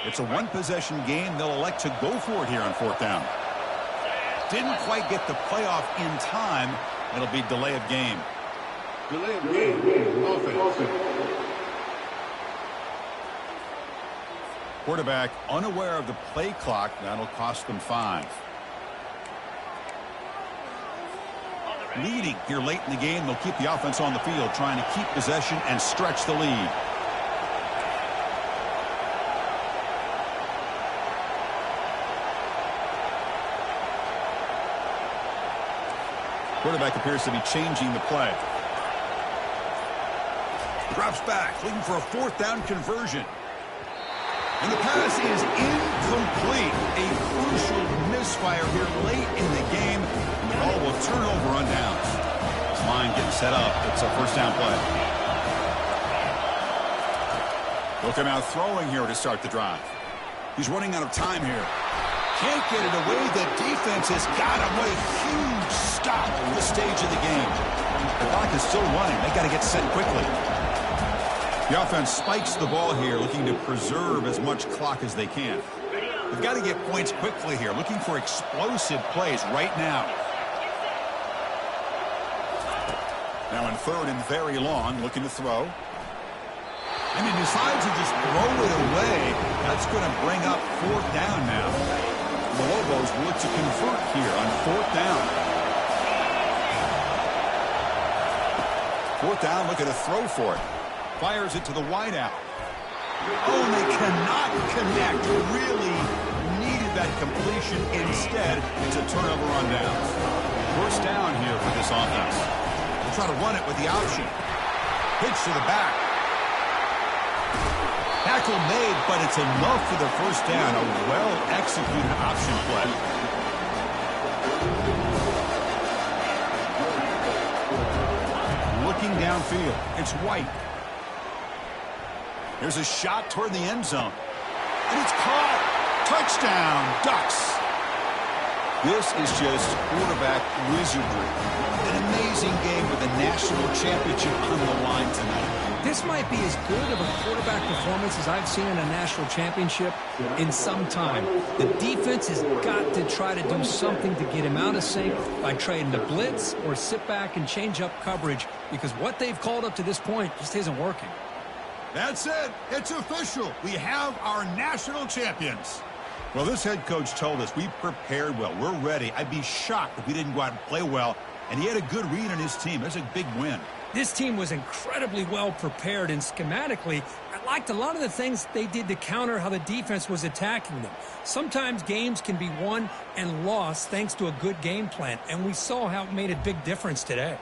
It's a one-possession game. They'll elect to go for it here on 4th down. Didn't quite get the playoff in time. It'll be delay of game. Delay of game. Offense. Quarterback unaware of the play clock. That'll cost them 5. Leading here late in the game. They'll keep the offense on the field, trying to keep possession and stretch the lead. Quarterback appears to be changing the play. Drops back, looking for a 4th down conversion. And the pass is incomplete. A crucial misfire here late in the game. And the ball will turn over on downs. This line getting set up. It's a 1st down play. They'll come out throwing here to start the drive. He's running out of time here. Can't get it away. The defense has got him. What a huge stop at this stage of the game. The clock is still running. They got to get set quickly. The offense spikes the ball here, looking to preserve as much clock as they can. They've got to get points quickly here, looking for explosive plays right now. Now in 3rd and very long, looking to throw. And he decides to just throw it away. That's going to bring up 4th down now. The Lobos look to convert here on 4th down. 4th down, look at a throw for it. Fires it to the wideout. Oh, and they cannot connect. Really needed that completion. Instead, it's a turnover on downs. 1st down here for this offense. They'll try to run it with the option. Pitch to the back. Tackle made, but it's enough for the 1st down. A well-executed option play. Looking downfield. It's White. There's a shot toward the end zone. And it's caught. Touchdown, Ducks. This is just quarterback wizardry. An amazing game with a national championship on the line tonight. This might be as good of a quarterback performance as I've seen in a national championship in some time. The defense has got to try to do something to get him out of sync by trading the blitz or sit back and change up coverage, because what they've called up to this point just isn't working. That's it. It's official. We have our national champions. Well, this head coach told us we prepared well. We're ready. I'd be shocked if we didn't go out and play well. And he had a good read on his team. That's a big win. This team was incredibly well prepared, and schematically, I liked a lot of the things they did to counter how the defense was attacking them. Sometimes games can be won and lost thanks to a good game plan, and we saw how it made a big difference today.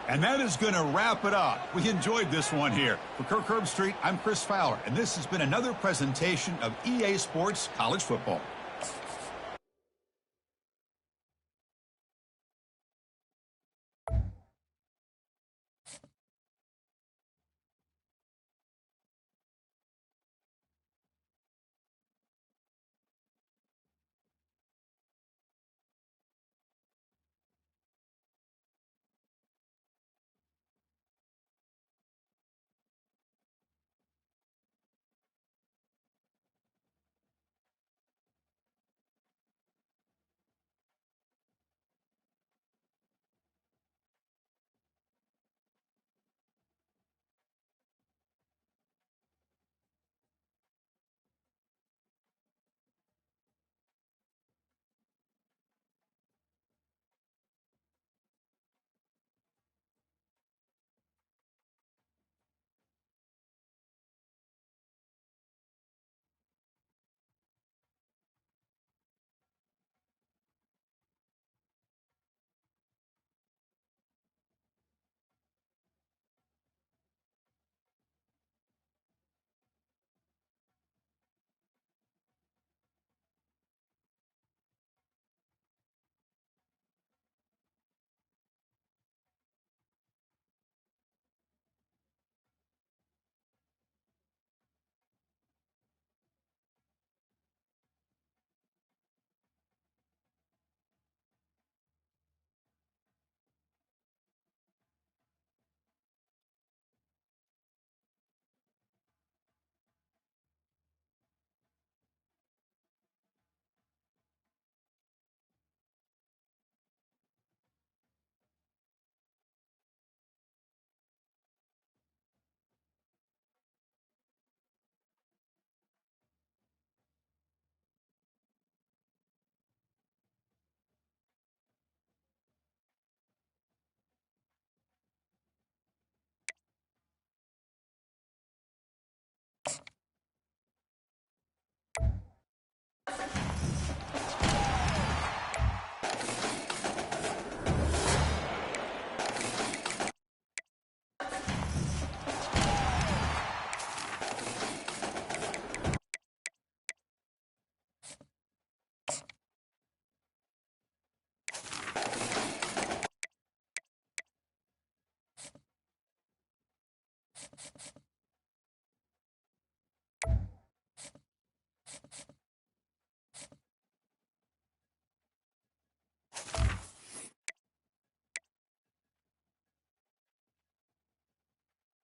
And that is going to wrap it up. We enjoyed this one here. For Kirk Herbstreit, I'm Chris Fowler, and this has been another presentation of EA Sports College Football.